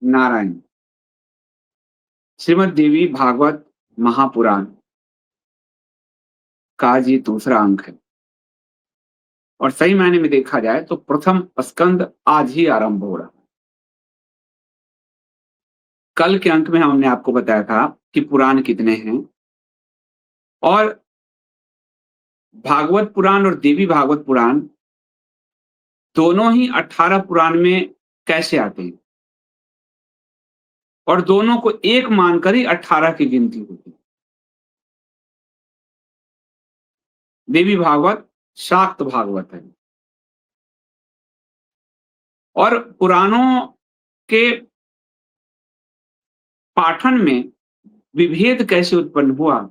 नारायण। श्रीमद् देवी भागवत महापुराण का ये दूसरा अंक है और सही मायने में देखा जाए तो प्रथम स्कंद आज ही आरंभ हो रहा है। कल के अंक में हमने आपको बताया था कि पुराण कितने हैं और भागवत पुराण और देवी भागवत पुराण दोनों ही 18 पुराण में कैसे आते हैं और दोनों को एक मानकर ही 18 की गिनती होती है। देवी भागवत शाक्त भागवत है और पुराणों के पाठन में विभेद कैसे उत्पन्न हुआ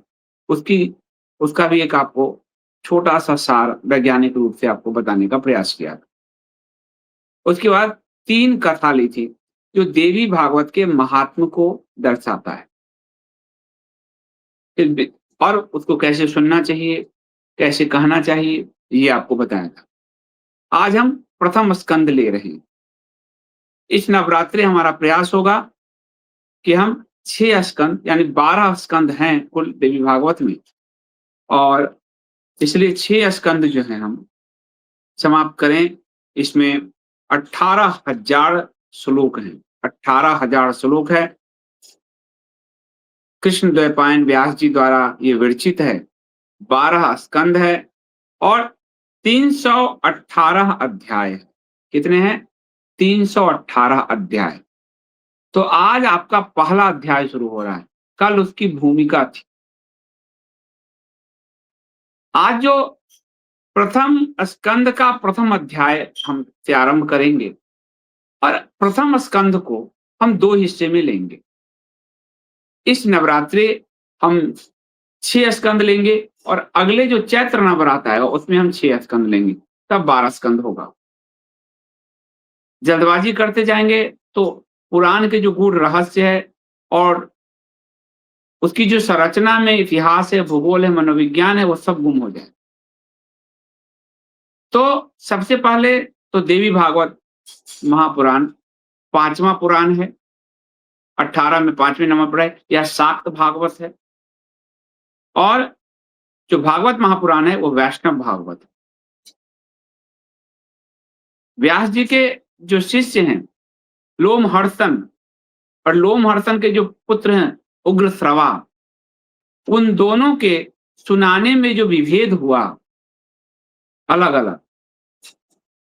उसकी उसका भी एक आपको छोटा सा सार वैज्ञानिक रूप से आपको बताने का प्रयास किया था। उसके बाद 3 कथा ली थी जो देवी भागवत के महात्म को दर्शाता है और उसको कैसे सुनना चाहिए, कैसे कहना चाहिए, ये आपको बताया था। आज हम प्रथम स्कंद ले रहे हैं। इस नवरात्रि हमारा प्रयास होगा कि हम 6 स्कंद यानी 12 स्कंद हैं कुल देवी भागवत में और इसलिए 6 स्कंद जो हैं हम समाप्त करें। इसमें 18,000 श्लोक हैं। 18,000 श्लोक है। कृष्ण द्वैपायन व्यास जी द्वारा ये विरचित है। 12 स्कंद है और 318 अध्याय है। कितने हैं? 318 अध्याय। तो आज आपका पहला अध्याय शुरू हो रहा है। कल उसकी भूमिका थी। आज जो प्रथम स्कंद का प्रथम अध्याय हम से आरंभ करेंगे और प्रथम स्कंद को हम 2 हिस्से में लेंगे। इस नवरात्रि हम 6 स्कंद लेंगे और अगले जो चैत्र नवरात्र आएगा उसमें हम 6 स्कंद लेंगे, तब 12 स्कंद होगा। जल्दबाजी करते जाएंगे तो पुराण के जो गूढ़ रहस्य है और उसकी जो संरचना में इतिहास है, भूगोल है, मनोविज्ञान है, वो सब गुम हो जाए। तो सबसे पहले तो देवी भागवत महापुराण 5वां पुराण है। 18 में 5वें नंबर पर है। यह शाक्त भागवत है और जो भागवत महापुराण है वो वैष्णव भागवत है। व्यास जी के जो शिष्य हैं लोमहर्षण और लोमहर्षण के जो पुत्र हैं उग्रश्रवा, उन दोनों के सुनाने में जो विभेद हुआ अलग अलग,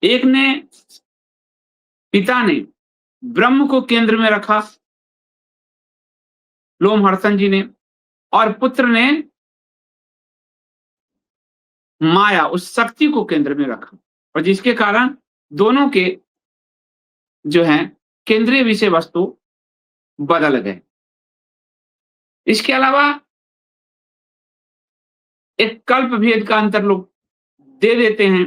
एक ने पिता ने ब्रह्म को केंद्र में रखा लोमहर्षण जी ने और पुत्र ने माया उस शक्ति को केंद्र में रखा और जिसके कारण दोनों के जो हैं केंद्रीय विषय वस्तु बदल गए। इसके अलावा एक कल्प भेद का अंतर लोग दे देते हैं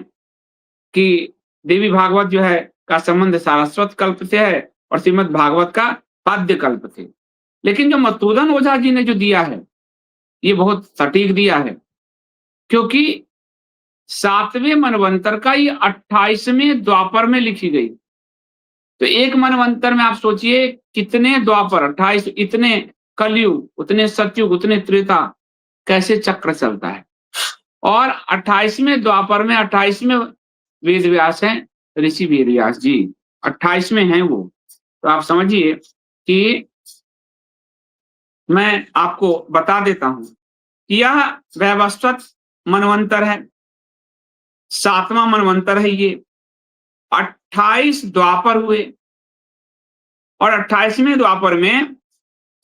कि देवी भागवत जो है का संबंध सारस्वत कल्प से है और श्रीमद् भागवत का पद्य कल्प से। लेकिन जो मधुसूदन ओझा जी ने जो दिया है ये बहुत सटीक दिया है, क्योंकि 7वें मनवंतर का ये 28वें द्वापर में लिखी गई। तो एक मनवंतर में आप सोचिए कितने द्वापर, 28, इतने कलयुग, उतने सतयुग, उतने त्रेता, कैसे चक्र चलता है। और 28वें द्वापर में 28वें वेद व्यास हैं ऋषि वेद व्यास जी, 28वें हैं वो। तो आप समझिए कि मैं आपको बता देता हूं कि यह वैवस्वत मनवंतर है, 7वां मनवंतर है ये। 28 द्वापर हुए और 28वें द्वापर में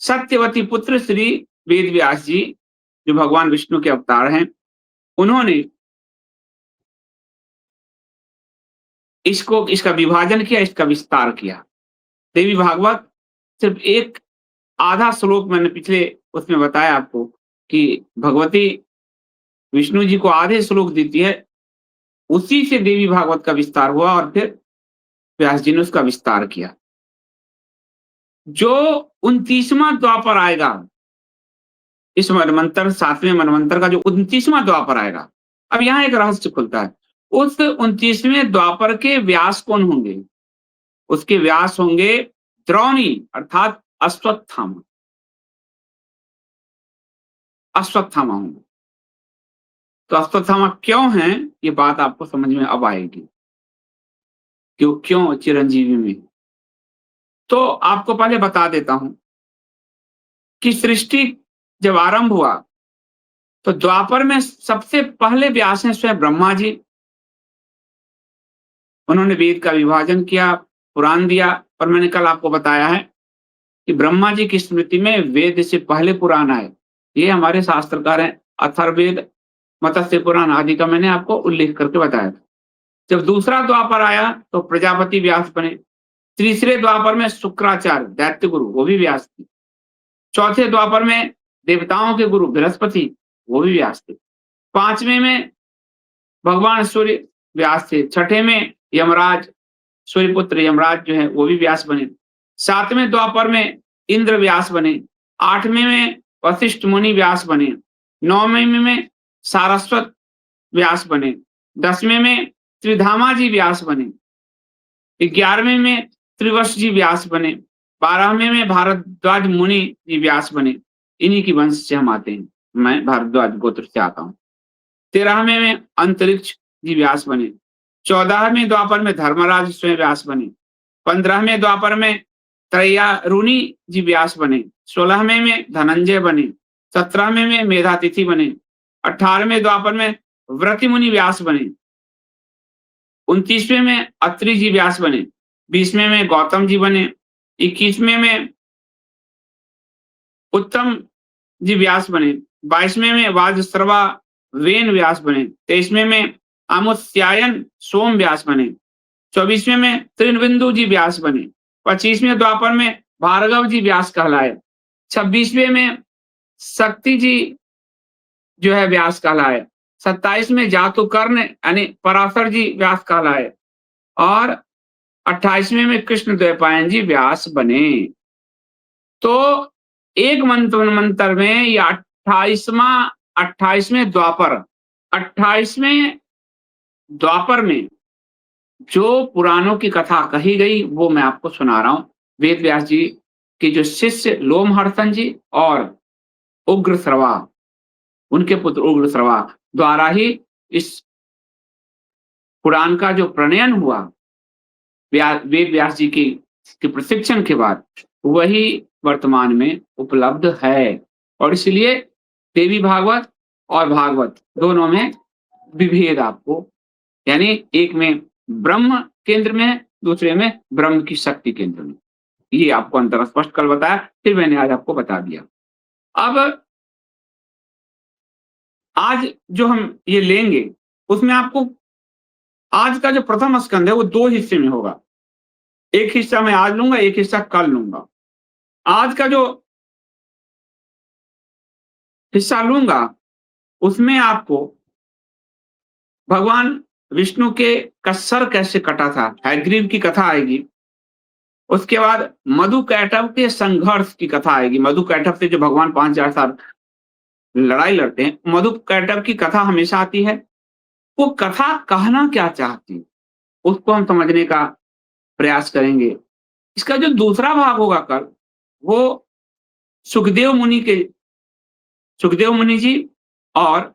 सत्यवती पुत्र श्री वेद व्यास जी जो भगवान विष्णु के अवतार हैं, उन्होंने इसका विभाजन किया, इसका विस्तार किया। देवी भागवत सिर्फ एक आधा श्लोक मैंने पिछले उसमें बताया आपको कि भगवती विष्णु जी को आधे श्लोक देती है, उसी से देवी भागवत का विस्तार हुआ और फिर व्यास जी ने उसका विस्तार किया। जो 29वां द्वापर आएगा, इस मनवंतर 7वें मनवंतर का जो 29वां द्वापर आएगा, अब यहां एक रहस्य खुलता है। उस 29वें द्वापर के व्यास कौन होंगे? उसके व्यास होंगे द्रोणी अर्थात अश्वत्थामा, अश्वत्थामा हूँ। तो अश्वत्थामा क्यों हैं, ये बात आपको समझ में अब आएगी कि वो क्यों चिरंजीवी में। तो आपको पहले बता देता हूँ कि सृष्टि जब आरंभ हुआ, तो द्वापर में सबसे पहले व्यास हैं स्वयं ब्रह्मा जी। उन्होंने वेद का विभाजन किया, पुराण दिया, और मैंने कल आपको बताया है कि ब्रह्मा जी की स्मृति में वेद से पहले पुराण आए। ये हमारे शास्त्रकार हैं, अथर्ववेद, मत्स्य पुराण आदि का मैंने आपको उल्लेख करके बताया था। जब दूसरा द्वापर आया तो प्रजापति व्यास बने। तीसरे द्वापर में शुक्राचार्य दैत्य गुरु, वो भी व्यास थे। चौथे द्वापर में देवताओं के गुरु बृहस्पति, वो भी व्यास थे। पांचवें में भगवान सूर्य व्यास थे। छठे में यमराज, सूर्यपुत्र यमराज जो है वो भी व्यास बने। सातवें द्वापर में इंद्र व्यास बने। आठवें में वशिष्ठ मुनि व्यास बने। नौवें में सारस्वत व्यास बने। 10वें में त्रिधामा जी व्यास बने। 11वें में त्रिवश जी व्यास बने। 12वें में भारद्वाज मुनि जी व्यास बने। इन्हीं की वंश से हम आते हैं, मैं भारद्वाज गोत्र से आता हूँ। 13वें में अंतरिक्ष जी व्यास बने। 14वें द्वापर में धर्मराज स्वयं व्यास बने। 15वें द्वापर में त्रयारुणी जी व्यास बने। 16वें में धनंजय बने। 17वें में मेधातिथि बने। 18वें द्वापर में व्रति मुनि व्यास बने। 29वें में अत्रि जी व्यास बने। 20वें में गौतम जी बने। 21वें में उत्तम जी व्यास बने। 22वें में वाजश्रवा वेन व्यास बने। 23वें में अमुत्यायन सोम व्यास बने। 24वें में त्रिनबिंदु जी व्यास बने। 25वें द्वापर में भार्गव जी व्यास कहलाए। 26वें में शक्ति जी जो है व्यास कहलाए। 27 में जातुकर्ण यानी पराशर जी व्यास कहलाए। और 28वें में कृष्ण द्वैपायन जी व्यास बने। तो एक मंत्र में ये 28वें द्वापर, 28वें द्वापर में जो पुराणों की कथा कही गई वो मैं आपको सुना रहा हूँ। वेद व्यास जी के जो शिष्य लोमहर्षण जी और उग्रश्रवा, उनके पुत्र उग्रश्रवा द्वारा ही इस पुराण का जो प्रणयन हुआ वेद व्यास जी के प्रशिक्षण के बाद, वही वर्तमान में उपलब्ध है। और इसलिए देवी भागवत और भागवत दोनों में विभेद आपको, यानी एक में ब्रह्म केंद्र में है, दूसरे में ब्रह्म की शक्ति केंद्र में। ये आपको अंतर स्पष्ट कल बताया, फिर मैंने आज आपको बता दिया। अब आज जो हम ये लेंगे उसमें आपको आज का जो प्रथम स्कंद है वो 2 हिस्से में होगा। एक हिस्सा मैं आज लूंगा, एक हिस्सा कल लूंगा। आज का जो हिस्सा लूंगा उसमें आपको भगवान विष्णु के का सर कैसे कटा था, हयग्रीव की कथा आएगी। उसके बाद मधु कैटभ के संघर्ष की कथा आएगी। मधु कैटभ से जो भगवान 5000 साल लड़ाई लड़ते हैं, मधु कैटभ की कथा हमेशा आती है। वो कथा कहना क्या चाहती है उसको हम समझने का प्रयास करेंगे। इसका जो दूसरा भाग होगा कल, वो सुखदेव मुनि के, सुखदेव मुनि जी और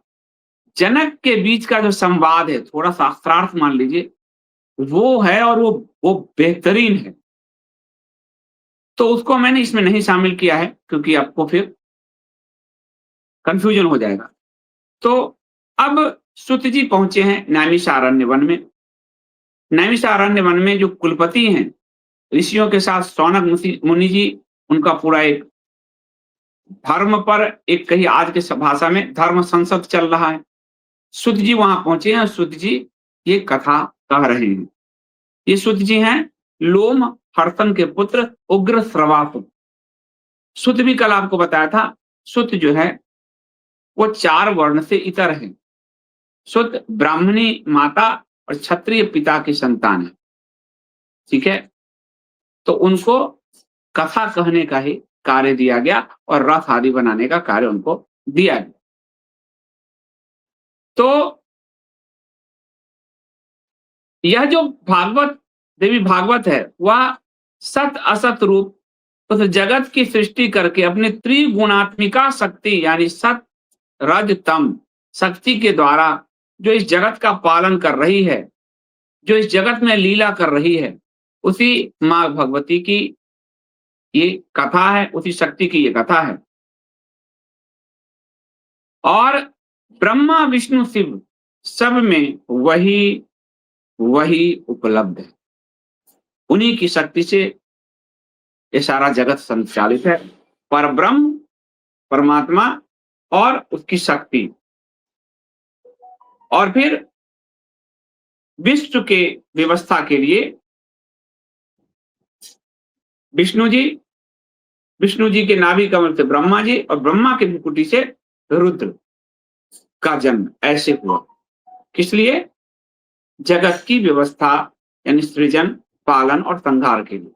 जनक के बीच का जो संवाद है, थोड़ा शास्त्रार्थ मान लीजिए, वो है और वो बेहतरीन है। तो उसको मैंने इसमें नहीं शामिल किया है क्योंकि आपको फिर कंफ्यूजन हो जाएगा। तो अब सुत जी पहुंचे हैं नैमिषारण्य वन में। नैमिषारण्य वन में जो कुलपति हैं ऋषियों के साथ सौनक मुनि जी, उनका पूरा एक धर्म पर, एक कही आज के भाषा में धर्म संसद चल रहा है। सुत जी वहां पहुंचे हैं। सुत जी ये कथा कह रहे हैं। ये सुत जी हैं लोम हर्षण के पुत्र उग्र श्रवा। सुत भी कल आपको बताया था, सुत जो है वो 4 वर्ण से इतर है। सुत ब्राह्मणी माता और क्षत्रिय पिता की संतान है। ठीक है, तो उनको कथा कहने का ही कार्य दिया गया और रथ आदि बनाने का कार्य उनको दिया गया। तो यह जो भागवत, देवी भागवत है, वह सत असत रूप उस जगत की सृष्टि करके अपने त्रिगुणात्मिका शक्ति यानी सत रज तम शक्ति के द्वारा जो इस जगत का पालन कर रही है, जो इस जगत में लीला कर रही है, उसी माँ भगवती की ये कथा है, उसी शक्ति की ये कथा है। और ब्रह्मा विष्णु शिव सब में वही वही उपलब्ध है। उन्हीं की शक्ति से ये सारा जगत संचालित है। परब्रह्म परमात्मा और उसकी शक्ति, और फिर विश्व के व्यवस्था के लिए विष्णु जी के नाभि कमल से ब्रह्मा जी और ब्रह्मा के भ्रुकुटी से रुद्र का जन्म ऐसे हुआ। किस लिए? जगत की व्यवस्था यानी सृजन, पालन और संहार के लिए।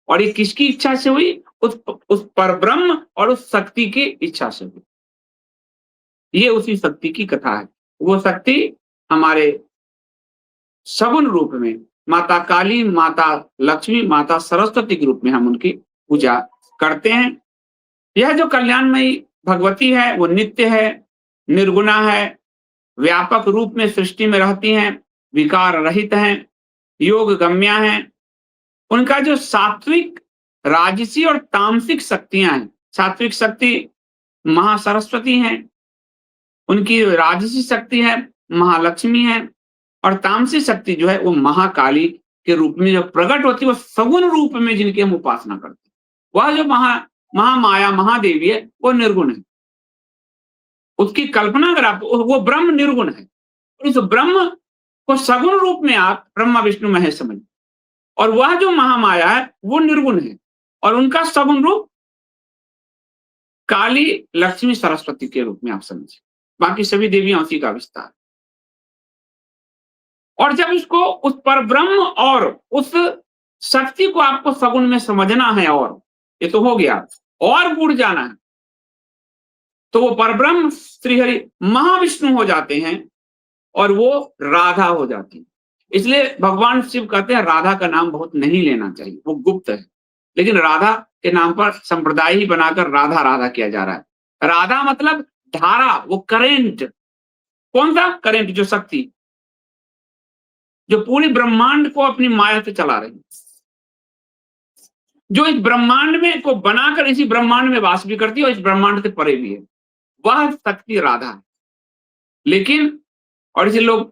और ये किसकी इच्छा से हुई? उस परब्रह्म और उस शक्ति की इच्छा से हुई। ये उसी शक्ति की कथा है। वो शक्ति हमारे सगुण रूप में माता काली, माता लक्ष्मी, माता सरस्वती के रूप में हम उनकी पूजा करते हैं। यह जो कल्याणमयी भगवती है वो नित्य है, निर्गुणा है, व्यापक रूप में सृष्टि में रहती हैं, विकार रहित हैं, योग गम्या हैं। उनका जो सात्विक, राजसी और तामसिक शक्तियां हैं, सात्विक शक्ति महासरस्वती हैं, उनकी राजसी शक्ति है महालक्ष्मी है, और तामसिक शक्ति जो है वो महाकाली के रूप में जो प्रकट होती है, वो सगुण रूप में जिनकी हम उपासना करते हैं। वह जो महामाया महादेवी है वो निर्गुण है। उसकी कल्पना अगर आप, वो ब्रह्म निर्गुण है। इस ब्रह्म को सगुण रूप में आप ब्रह्मा विष्णु महेश समझ, और वह जो महामाया है वो निर्गुण है, और उनका सगुण रूप काली लक्ष्मी सरस्वती के रूप में आप समझिए। बाकी सभी देवियां उसी का विस्तार। और जब इसको उस परब्रह्म और उस शक्ति को आपको सगुण में समझना है, और ये तो हो गया, और गुड़ जाना है, तो वो परब्रह्म श्रीहरि महाविष्णु हो जाते हैं और वो राधा हो जाती है। इसलिए भगवान शिव कहते हैं राधा का नाम बहुत नहीं लेना चाहिए, वो गुप्त है। लेकिन राधा के नाम पर संप्रदाय ही बनाकर राधा राधा किया जा रहा है। राधा मतलब धारा, वो करेंट। कौन सा करेंट? जो शक्ति जो पूरी ब्रह्मांड को अपनी माया से चला रही है, जो इस ब्रह्मांड में को बनाकर इसी ब्रह्मांड में वास भी करती है और इस ब्रह्मांड से परे भी है, वह शक्ति राधा है। लेकिन और इसे लोग,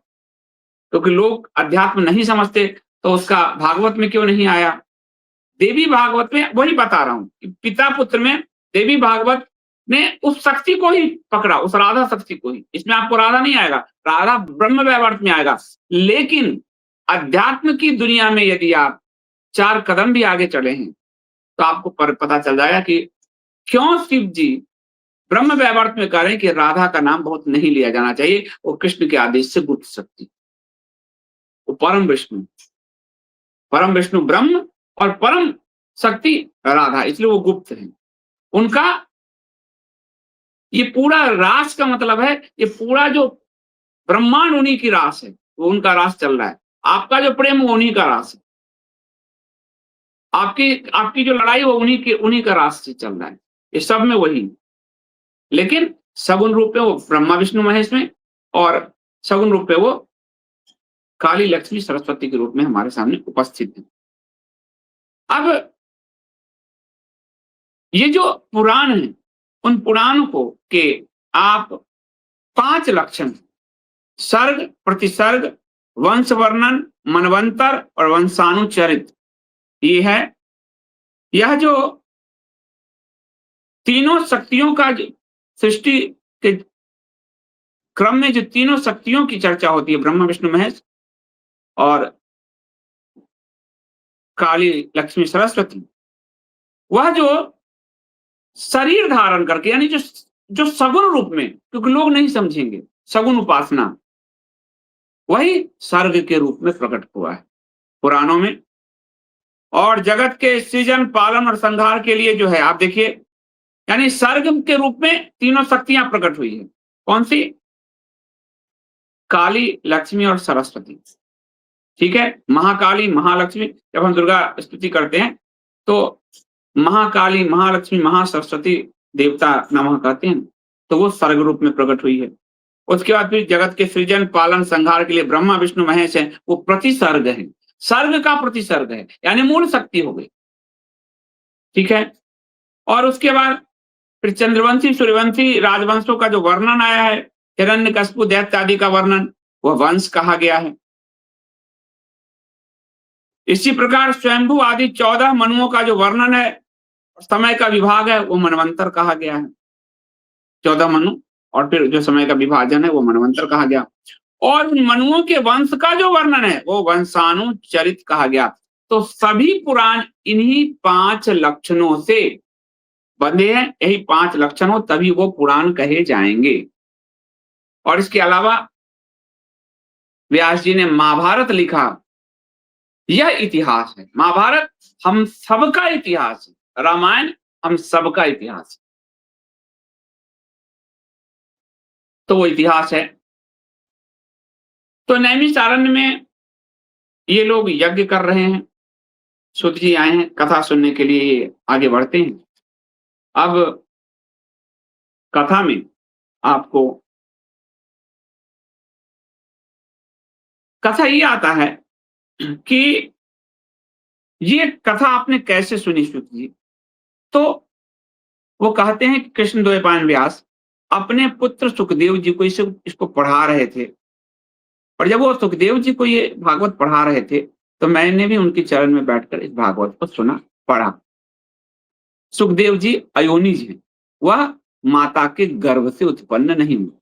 क्योंकि लोग अध्यात्म नहीं समझते, तो उसका भागवत में क्यों नहीं आया? देवी भागवत में वही बता रहा हूं कि पिता पुत्र में देवी भागवत ने उस शक्ति को ही पकड़ा, उस राधा शक्ति को ही। इसमें आपको राधा नहीं आएगा, राधा ब्रह्म वैवर्त में आएगा। लेकिन अध्यात्म की दुनिया में यदि आप 4 कदम भी आगे चले हैं तो आपको पता चल जाएगा कि क्यों शिव जी ब्रह्म वैवर्त में कह रहे हैं कि राधा का नाम बहुत नहीं लिया जाना चाहिए, वो कृष्ण के आदेश से गुप्त शक्ति, वो परम विष्णु ब्रह्म और परम शक्ति राधा, इसलिए वो गुप्त है। उनका ये पूरा रास का मतलब है, ये पूरा जो ब्रह्मांड उन्हीं की रास है, वो उनका रास चल रहा है। आपका जो प्रेम वो उन्हीं का रास है, आपकी जो लड़ाई वो उन्हीं का रास से चल रहा है। ये सब में वही, लेकिन सगुण रूप में वो ब्रह्मा विष्णु महेश में, और सगुण रूप में वो काली लक्ष्मी सरस्वती के रूप में हमारे सामने उपस्थित है। अब ये जो पुराण है, उन पुराणों को के आप 5 लक्षण, सर्ग, प्रतिसर्ग, वंश वर्णन, मनवंतर और वंशानुचरित, ये है, यह जो तीनों शक्तियों का सृष्टि के क्रम में जो तीनों शक्तियों की चर्चा होती है, ब्रह्मा विष्णु महेश और काली लक्ष्मी सरस्वती, वह जो शरीर धारण करके, यानी जो सगुण रूप में, क्योंकि लोग नहीं समझेंगे, सगुण उपासना, वही सर्ग के रूप में प्रकट हुआ है पुराणों में। और जगत के सृजन, पालन और संहार के लिए जो है, आप देखिए, यानी सर्ग के रूप में तीनों शक्तियां प्रकट हुई है। कौन सी? काली, लक्ष्मी और सरस्वती। ठीक है, महाकाली, महालक्ष्मी, जब हम दुर्गा स्तुति करते हैं तो महाकाली, महालक्ष्मी, महासरस्वती देवता नमः कहते हैं, तो वो सर्ग रूप में प्रकट हुई है। उसके बाद फिर जगत के सृजन, पालन, संहार के लिए ब्रह्मा, विष्णु, महेश हैं, वो प्रतिसर्ग हैं। सर्ग का प्रतिसर्ग है, यानी मूल शक्ति हो गई। ठीक है? और उसके बाद फिर चंद्रवंशी, सूर्यवंशी राजवंशों का जो वर्णन आया है, हिरण्यकशिपु, दैत्य आदि का वर्णन, वह वंश कहा गया है। इसी प्रकार स्वयंभू आदि 14 मनुओं का जो वर्णन है, समय का विभाग है, वो मनवंतर कहा गया है। 14 मनु और फिर जो समय का विभाजन है, वो मनवंतर कहा गया। और उन मनुओं के वंश का जो वर्णन है, वो वंशानुचरित कहा गया। तो सभी पुराण इन्हीं 5 लक्षणों से बंधे हैं, यही 5 लक्षण हो तभी वो पुराण कहे जाएंगे। और इसके अलावा व्यास जी ने महाभारत लिखा, यह इतिहास है। महाभारत हम सबका इतिहास है, रामायण हम सबका इतिहास है। तो वो इतिहास है। तो नैमिषारण्य में ये लोग यज्ञ कर रहे हैं, सूत जी आए हैं कथा सुनने के लिए, ये आगे बढ़ते हैं। अब कथा में आपको कथा ये आता है कि ये कथा आपने कैसे सुनी सूत जी? तो वो कहते हैं कि कृष्णद्वैपायन व्यास अपने पुत्र सुखदेव जी को इसको पढ़ा रहे थे। और जब वो सुखदेव जी को ये भागवत पढ़ा रहे थे, तो मैंने भी उनके चरण में बैठकर इस भागवत को सुना, पढ़ा। सुखदेव जी अयोनिज हैं, वह माता के गर्भ से उत्पन्न नहीं हुए।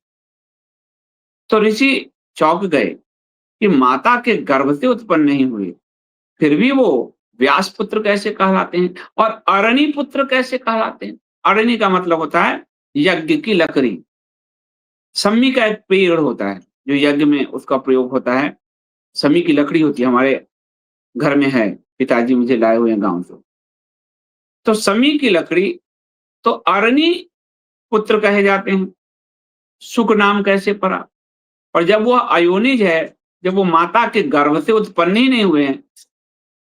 तो ऋषि चौंक गए कि माता के गर्भ से उत्पन्न नहीं हुए, फिर भी वो व्यास पुत्र कैसे कहलाते हैं और अरणी पुत्र कैसे कहलाते हैं? अरणी का मतलब होता है यज्ञ की लकड़ी। सम्मी का एक पेड़ होता है जो यज्ञ में उसका प्रयोग होता है। सम्मी की लकड़ी होती है, हमारे घर में है, पिताजी मुझे लाए हुए हैं गांव से। तो सम्मी की लकड़ी, तो अरणी पुत्र कहे जाते हैं। सुख नाम कैसे पड़ा? और जब वो अयोनिज है, जब वो माता के गर्भ से उत्पन्न ही नहीं हुए हैं,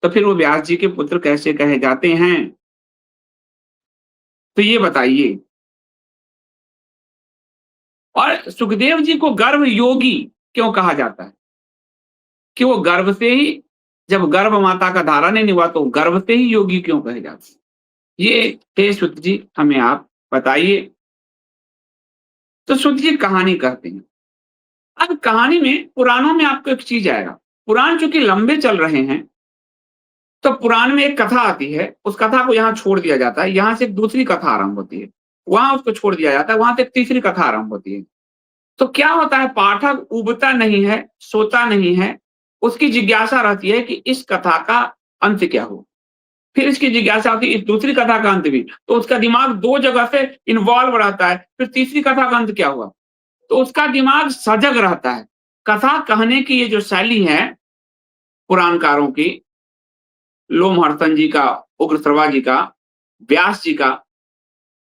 तो फिर वो व्यास जी के पुत्र कैसे कहे जाते हैं? तो ये बताइए। और सुखदेव जी को गर्भ योगी क्यों कहा जाता है? कि वो गर्भ से ही, जब गर्भ माता का धारण नहीं हुआ तो गर्भ से ही योगी क्यों कहे जाते हैं? ये हे सुत जी हमें आप बताइए। तो सुत जी कहानी कहते हैं। अब कहानी में, पुराणों में आपको एक चीज आएगा, पुराण चूंकि लंबे चल रहे हैं, तो पुराण में एक कथा आती है, उस कथा को यहाँ छोड़ दिया जाता है, यहाँ से एक दूसरी कथा आरंभ होती है, वहां उसको छोड़ दिया जाता है, वहां से एक तीसरी कथा आरंभ होती है। तो क्या होता है, पाठक उबता नहीं है, सोता नहीं है, उसकी जिज्ञासा रहती है कि इस कथा का अंत क्या हो। फिर इसकी जिज्ञासा होती है इस दूसरी कथा का अंत भी, तो उसका दिमाग 2 जगह से इन्वॉल्व रहता है। फिर तीसरी कथा का अंत क्या हुआ, तो उसका दिमाग सजग रहता है। कथा कहने की ये जो शैली है पुराणकारों की, लोमहर्षण जी का, उग्रश्रवा जी का, व्यास जी का,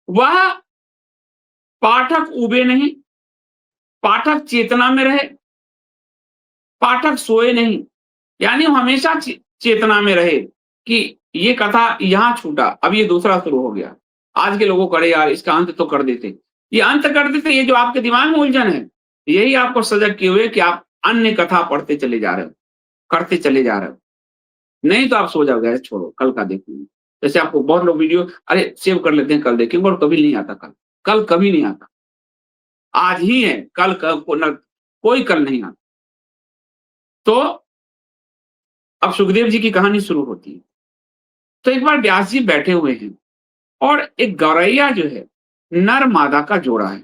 वह पाठक उबे नहीं, पाठक चेतना में रहे, पाठक सोए नहीं, यानी वो हमेशा चेतना में रहे कि ये कथा यहाँ छूटा, अब ये दूसरा शुरू हो गया। आज के लोगों को, अरे यार इसका अंत तो कर देते, ये अंत कर देते, ये जो आपके दिमाग में उलझन है, यही आपको सजग किए हुए कि आप अन्य कथा पढ़ते चले जा रहे हो, करते चले जा रहे हो। नहीं तो आप सो जाओगे, छोड़ो कल का देखेंगे। जैसे आपको बहुत लोग वीडियो, अरे सेव कर लेते हैं कल देखेंगे, और कभी नहीं आता। कल कल कभी नहीं आता, आज ही है, कल कोई कल नहीं आता। तो अब सुखदेव जी की कहानी शुरू होती है। तो एक बार व्यास जी बैठे हुए हैं और एक गौरैया जो है, नर मादा का जोड़ा है।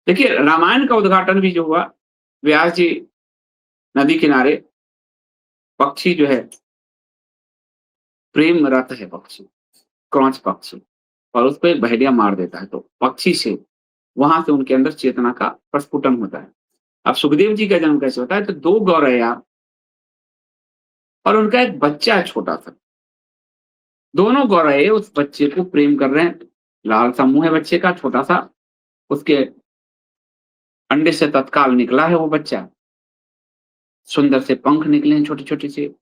देखिए रामायण का उद्घाटन भी जो हुआ, व्यास जी नदी किनारे, पक्षी जो है, प्रेम रत है पक्षी, क्रॉच पक्षी, और उसको एक बहेलिया मार देता है, तो पक्षी से, वहां से उनके अंदर चेतना का प्रस्फुटन होता है। अब सुखदेव जी का जन्म कैसे होता है, तो 2 गौरैया और उनका एक बच्चा है छोटा सा, दोनों गौरैया उस बच्चे को प्रेम कर रहे हैं। लाल सा मुंह है बच्चे का, छोटा सा, उसके अंडे से तत्काल निकला है वो बच्चा, सुंदर से पंख निकले हैं छोटे छोटे से,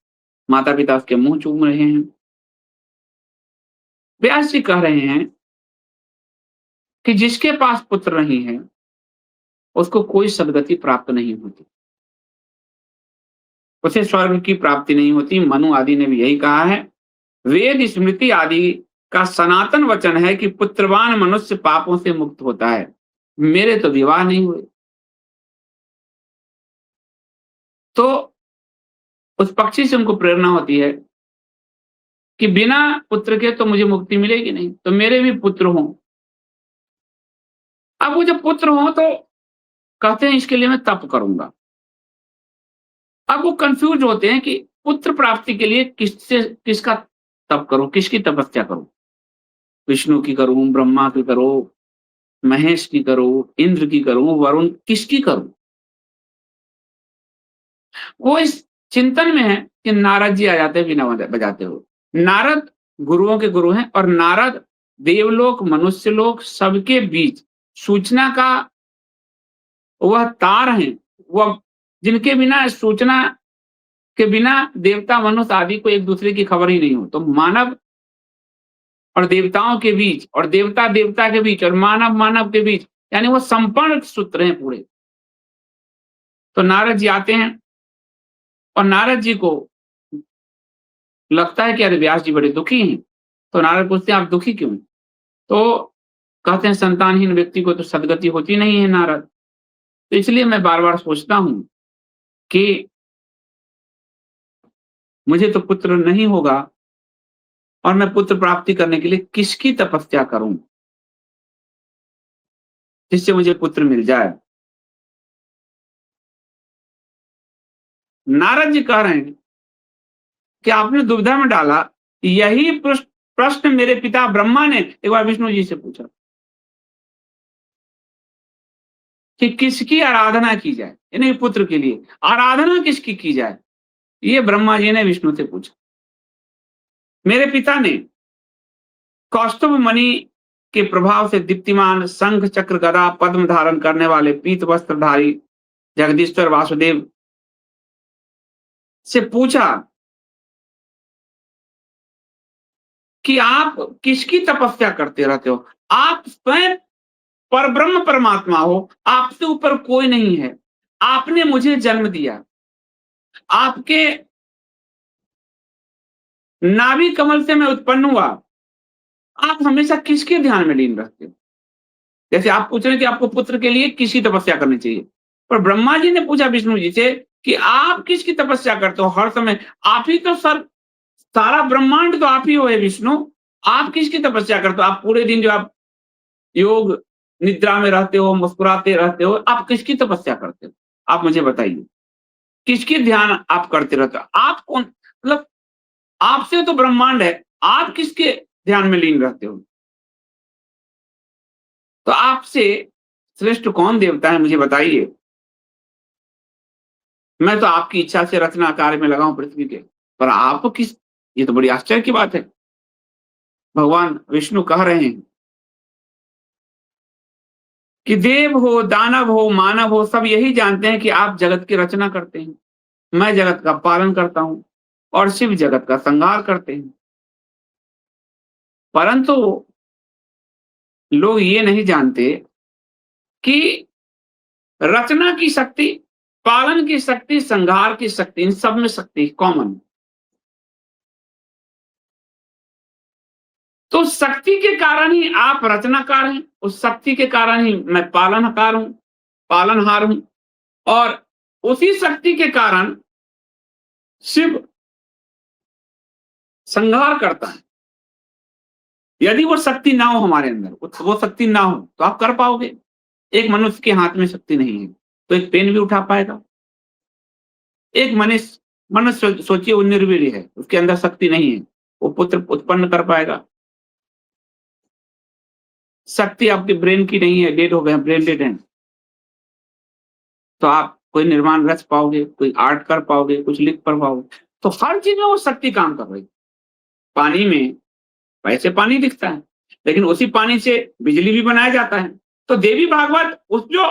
माता पिता उसके मुंह चूम रहे हैं। व्यास जी कह रहे हैं कि जिसके पास पुत्र नहीं है, उसको कोई सद्गति प्राप्त नहीं होती। उसे स्वर्ग की प्राप्ति नहीं होती। मनु आदि ने भी यही कहा है। वेद स्मृति आदि का सनातन वचन है कि पुत्रवान मनुष्य पापों से मुक्त होता है। मेरे तो विवाह नहीं हुए। तो उस पक्षी से उनको प्रेरणा होती है कि बिना पुत्र के तो मुझे मुक्ति मिलेगी नहीं, तो मेरे भी पुत्र हों। अब वो जब पुत्र हों तो कहते हैं इसके लिए मैं तप करूँगा। अब वो कन्फ्यूज़ होते हैं कि पुत्र प्राप्ति के लिए किसका तप करूँ, किसकी तपस्या करूँ? विष्णु की करूँ, ब्रह्मा की करूँ, महेश की करूँ, इंद्र की करूँ, वरुण किसकी करूँ? वो इस चिंतन में है कि नारद जी आ जाते हैं वीणा बजाते हुए। नारद गुरुओं के गुरु हैं और नारद देवलोक, मनुष्यलोक सबके बीच सूचना का वह तार हैं, वह जिनके बिना सूचना के बिना देवता, मनुष्य आदि को एक-दूसरे की खबर ही नहीं हो। तो मानव और देवताओं के बीच और देवता-देवता के बीच और मानव-मानव के बीच यानी वो संपर्क सूत्र हैं पूरे। तो नारद जी आते हैं और नारद जी को लगता है कि अरे व्यास जी बड़े दुखी हैं। तो नारद पूछते हैं आप दुखी क्यों हैं? तो कहते हैं संतानहीन व्यक्ति को तो सद्गति होती नहीं है नारद। तो इसलिए मैं बार-बार सोचता हूँ कि मुझे तो पुत्र नहीं होगा और मैं पुत्र प्राप्ति करने के लिए किसकी तपस्या करूँ? जिससे मुझे पुत्र मिल जाए। नारद जी कह रहे हैं कि आपने दुविधा में डाला। यही प्रश्न मेरे पिता ब्रह्मा ने एक बार विष्णु जी से पूछा कि किसकी आराधना की जाए? यानी पुत्र के लिए आराधना किसकी की जाए? ये ब्रह्मा जी ने विष्णु से पूछा। मेरे पिता ने कौस्तुभ मणि के प्रभाव से दीप्तिमान शंख, चक्र, गदा, पद्म धारण करने वाले पीत वस्त्रधारी जगदीश्वर वासुदेव से पूछा कि आप किसकी तपस्या करते रहते हो? आप स्वयं परब्रह्म परमात्मा हो, आपसे ऊपर कोई नहीं है। आपने मुझे जन्म दिया। आपके नाभि कमल से मैं उत्पन्न हुआ। आप हमेशा किसके ध्यान में लीन रहते हो? जैसे आप पूछ रहे हैं कि आपको पुत्र के लिए किसकी तपस्या करनी चाहिए। पर ब्रह्मा जी ने पूछा विष्णु जी से कि आप किसकी तपस्या करते हो हर समय? आप ही तो सारा ब्रह्मांड तो आप ही हो हे विष्णु। आप किसकी तपस्या करते हो? आप पूरे दिन जो आप योग निद्रा में रहते हो, मुस्कुराते रहते हो, आप किसकी तपस्या करते हो? आप मुझे बताइए। किसकी ध्यान आप करते रहते हो? आप कौन मतलब आपसे तो ब्रह्मांड है, आप किसके ध्यान में लीन रहते हो? तो आपसे श्रेष्ठ कौन देवता है मुझे बताइए? मैं तो आपकी इच्छा से रचना कार्य में लगा हूँ पृथ्वी के, पर आप किस ये तो बड़ी आश्चर्य की बात है। भगवान विष्णु कह रहे हैं कि देव हो, दानव हो, मानव हो सब यही जानते हैं कि आप जगत की रचना करते हैं। मैं जगत का पालन करता हूँ और शिव जगत का संहार करते हैं। परंतु लोग ये नहीं जानते कि रचना की शक्ति, पालन की शक्ति, संहार की शक्ति इन सब में शक्ति कॉमन। तो शक्ति के कारण ही आप रचनाकार हैं, उस शक्ति के कारण ही मैं पालनहार हूं, पालनहार हूं और उसी शक्ति के कारण शिव संहार करता है। यदि वो शक्ति ना हो हमारे अंदर, वो शक्ति ना हो तो आप कर पाओगे? एक मनुष्य के हाथ में शक्ति नहीं है, तो एक पेन भी उठा पाएगा? एक मनुष्य सोचिए वो निर्वीर्य है, उसके अंदर शक्ति नहीं है, वो पुत्र उत्पन्न कर पाएगा? शक्ति आपके ब्रेन की नहीं है, डेड हो गए, ब्रेन डेड हैं। तो आप कोई निर्माण रच पाओगे, कोई आर्ट कर पाओगे, कुछ लिख कर पाओगे? तो हर चीज में वो शक्ति काम कर रही है। पानी में वैसे पानी दिखता है, लेकिन उसी पानी से बिजली भी बनाया जाता है। तो देवी भागवत उस जो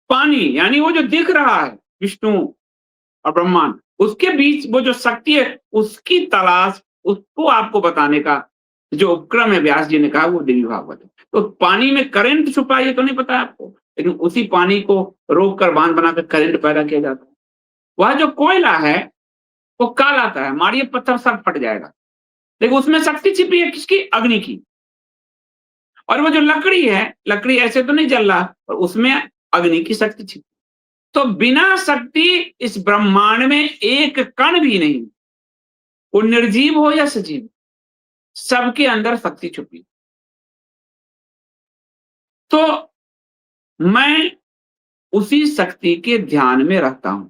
पानी यानी वो जो दिख रहा है विष्णु और ब्रह्मांड, उसके बीच वो जो शक्ति है उसकी तलाश उसको आपको बताने का जो उपक्रम है व्यास जी ने कहा वो देवी भागवत है। तो पानी में करंट छुपा है ये तो नहीं पता है आपको, लेकिन उसी पानी को रोक कर बांध बनाकर करंट पैदा किया जाता है। वह जो कोयला है वो काल आता है, मारिए पत्थर सब फट जाएगा, लेकिन उसमें शक्ति छिपी है किसकी? अग्नि की। और वो जो लकड़ी है, लकड़ी ऐसे तो नहीं जल रहा, पर उसमें अग्नि की शक्ति छिपी। तो बिना शक्ति इस ब्रह्मांड में एक कण भी नहीं, वो निर्जीव हो या सजीव, सबके अंदर शक्ति छुपी। तो मैं उसी शक्ति के ध्यान में रहता हूं,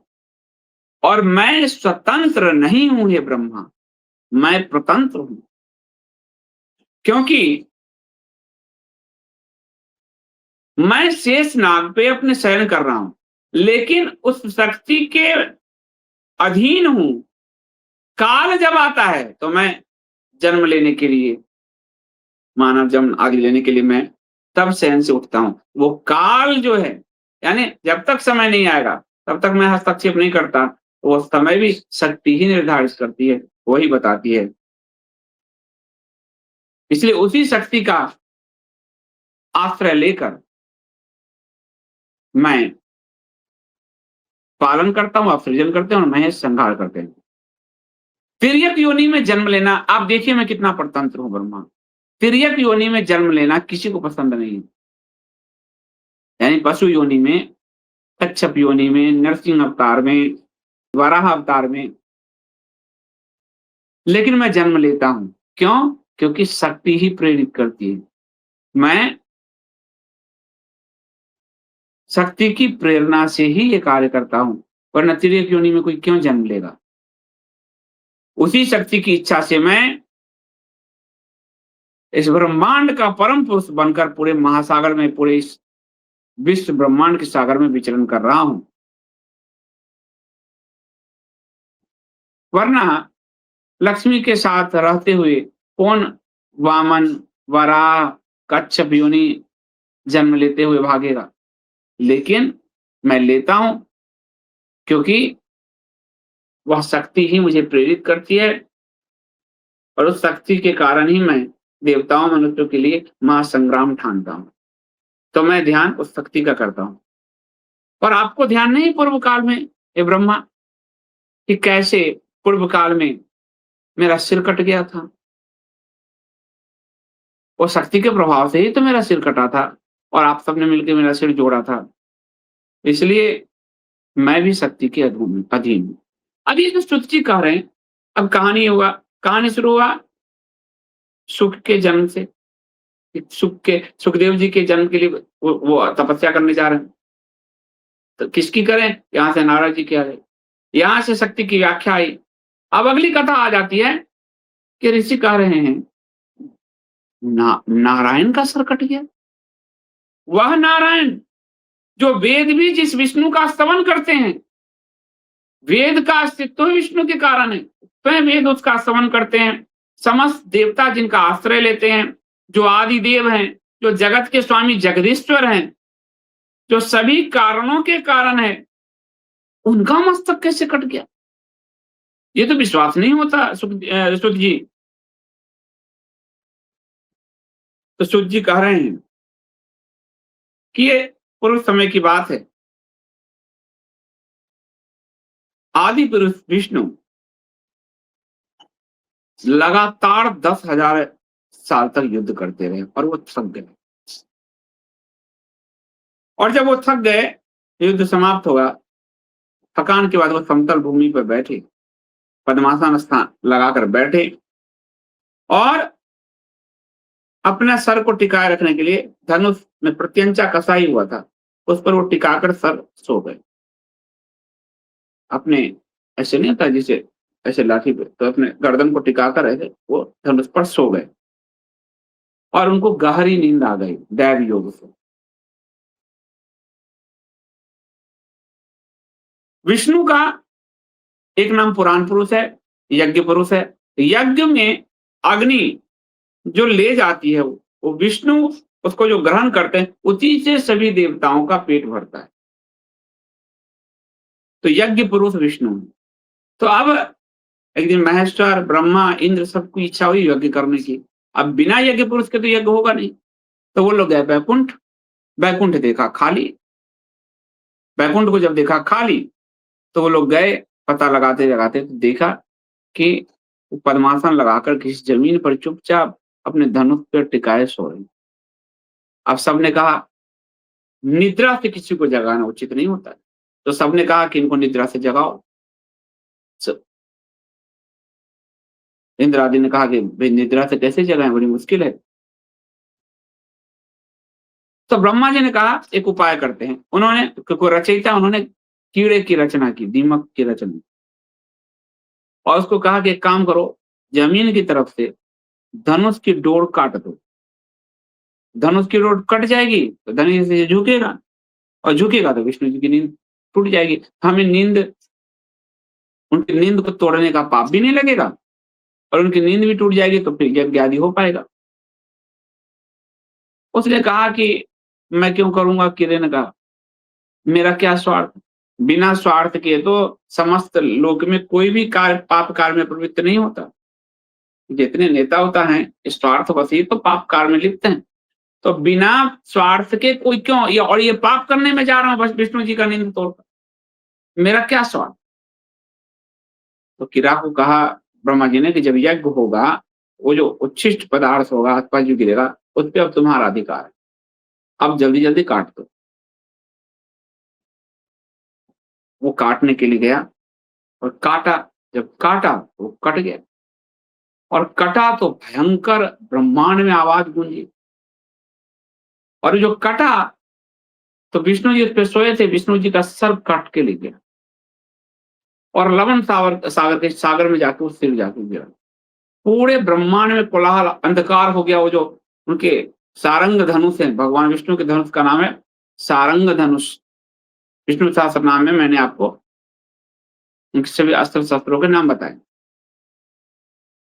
और मैं स्वतंत्र नहीं हूं हे ब्रह्मा, मैं प्रतंत्र हूं। क्योंकि मैं शेष नाग पे अपने शयन कर रहा हूं, लेकिन उस शक्ति के अधीन हूं। काल जब आता है तो मैं जन्म लेने के लिए, मानव जन्म आदि लेने के लिए मैं तब शयन से उठता हूं। वो काल जो है, यानी जब तक समय नहीं आएगा तब तक मैं हस्तक्षेप नहीं करता, वो समय भी शक्ति ही निर्धारित करती है, वही बताती है। इसलिए उसी शक्ति का आश्रय लेकर मैं पालन करता हूँ, आप सृजन करते हैं और महेश संहार करते हैं। तिर्यक योनि में जन्म लेना, आप देखिए मैं कितना परतंत्र हूं ब्रह्मा। तिर्यक योनि में जन्म लेना किसी को पसंद नहीं है, यानी पशु योनि में, कच्छप योनि में, नरसिंह अवतार में, वराह अवतार में, लेकिन मैं जन्म लेता हूं। क्यों? क्योंकि शक्ति ही प्रेरित करती है। मैं शक्ति की प्रेरणा से ही ये कार्य करता हूं, वरना तिर्यक योनि में कोई क्यों जन्म लेगा? उसी शक्ति की इच्छा से मैं इस ब्रह्मांड का परम पुरुष बनकर पूरे महासागर में, पूरे इस विश्व ब्रह्मांड के सागर में विचरण कर रहा हूं। वरना लक्ष्मी के साथ रहते हुए कौन वामन, वराह, कच्छप योनि जन्म लेते हुए भागेगा? लेकिन मैं लेता हूं क्योंकि वह शक्ति ही मुझे प्रेरित करती है, और उस शक्ति के कारण ही मैं देवताओं मनुष्यों के लिए महासंग्राम ठानता हूं। तो मैं ध्यान उस शक्ति का करता हूं। और आपको ध्यान नहीं पूर्व काल में, ये ब्रह्मा, कि कैसे पूर्व काल में मेरा सिर कट गया था? वो शक्ति के प्रभाव से ही तो मेरा सिर कटा था, और आप सबने मिलकर मेरा सिर जोड़ा था। इसलिए मैं भी शक्ति के अधीन हूं। अब ये जो सुत जी कह रहे हैं, अब कहानी हुआ, कहानी शुरू हुआ सुख के जन्म से। सुखदेव जी के जन्म के लिए वो तपस्या करने जा रहे हैं, तो किसकी करें? यहां से नारद जी की आ गई, यहां से शक्ति की व्याख्या आई। अब अगली कथा आ जाती है कि ऋषि कह रहे हैं नारायण का सर कट गया। वह नारायण जो वेद भी जिस विष्णु का स्तवन करते हैं, वेद का अस्तित्व विष्णु के कारण है, स्वयं वेद उसका स्तवन करते हैं। समस्त देवता जिनका आश्रय लेते हैं, जो आदि देव हैं, जो जगत के स्वामी जगदीश्वर हैं, जो सभी कारणों के कारण है, उनका मस्तक कैसे कट गया? ये तो विश्वास नहीं होता सुत जी। तो सुत जी कह रहे हैं कि ये पूर्व समय की बात है। आदि पुरुष विष्णु लगातार 10,000 साल तक युद्ध करते रहे, और वो थक गए। और जब वो थक गए, युद्ध समाप्त होगा, थकान के बाद वो समतल भूमि पर बैठे, पद्मासन स्थान लगाकर बैठे, और अपना सर को टिकाए रखने के लिए धनुष में प्रत्यंचा कसा ही हुआ था, उस पर वो टिकाकर सर सो गए। अपने ऐसे नहीं होता जिसे ऐसे लाठी पे, तो अपने गर्दन को टिकाकर ऐसे वो धनुष पर सो गए, और उनको गहरी नींद आ गई दैव योग से। विष्णु का एक नाम पुराण पुरुष है, यज्ञ पुरुष है। यज्ञ में अग्नि जो ले जाती है, वो विष्णु उसको जो ग्रहण करते हैं, उसी से सभी देवताओं का पेट भरता है। तो यज्ञ पुरुष विष्णु है। तो अब एक दिन महेश्वर, ब्रह्मा, इंद्र सबकी इच्छा हुई यज्ञ करने की। अब बिना यज्ञ पुरुष के तो यज्ञ होगा नहीं। तो वो लोग गए बैकुंठ, बैकुंठ देखा खाली। बैकुंठ को जब देखा खाली, तो वो लोग गए पता लगाते-लगाते तो देखा कि वो पद्मासन लगाकर किसी ज़मीन पर चुपचाप अपने धनुष पे टिकाए सो रहे हैं। अब सबने कहा निद्रा से किसी को जगाना उचित नहीं होता है। तो सबने कहा कि इनको निद्रा से जगाओ। स इंद्र आदि ने कहा कि भई निद्रा से कैसे जगाएँ, बड़ी मुश्किल है। तो ब्रह्मा जी ने कहा एक उपाय करते हैं। उन्होंने क्योंकि रचयिता उन्होंने कीड़े की रचना की, दीमक की रचना और उसको कहा कि एक काम करो, ज़मीन की तरफ से धनुष की डोर काट दो। धनुष की डोर कट जाएगी तो धनुष से झुकेगा और झुकेगा तो विष्णु जी की नींद टूट जाएगी। हमें नींद उनकी नींद को तोड़ने का पाप भी नहीं लगेगा और उनकी नींद भी टूट जाएगी तो फिर यज्ञ आदि हो पाएगा। उसने कहा कि मैं क्यों करूँगा? कीड़े ने कहा, मेरा क्या स्वार्थ? बिना स्वार्थ के तो समस्त लोक में कोई भी कार्य पाप कार्य में प्रवृत्त नहीं होता। जितने नेता होता हैं स्वार्थवश ही तो पाप कार्य में लिप्त हैं। तो बिना स्वार्थ के कोई क्यों ये पाप करने में जा रहा हूँ बस विष्णु जी का नींद तोड़कर, मेरा क्या स्वार्थ? तो कीड़ा को कहा ब्रह्मा जी ने कि जब यज्ञ होगा, वो जो उच्छिष्ट पदार्थ होगा आस-पास जो गिरेगा, उस पे अब तुम्हारा अधिकार है। अब जल्दी-जल्दी काट दो। वो काटने के लिए गया और काटा, जब काटा तो वो कट गया और कटा तो भयंकर ब्रह्मांड में आवाज गूंजी और जो कटा तो विष्णु जी उस पे सोए थे, विष्णु जी का सर काट के ले गया और लवण सागर में जाके वो सिर जाके गिरा। पूरे ब्रह्मांड में कोलाहल अंधकार हो गया। वो जो उनके सारंग धनुष है, भगवान विष्णु के धनुष का नाम है सारंग धनुष। विष्णु सहस्त्रनाम में मैंने आपको उनके सभी अस्त्र शस्त्रों के नाम बताए।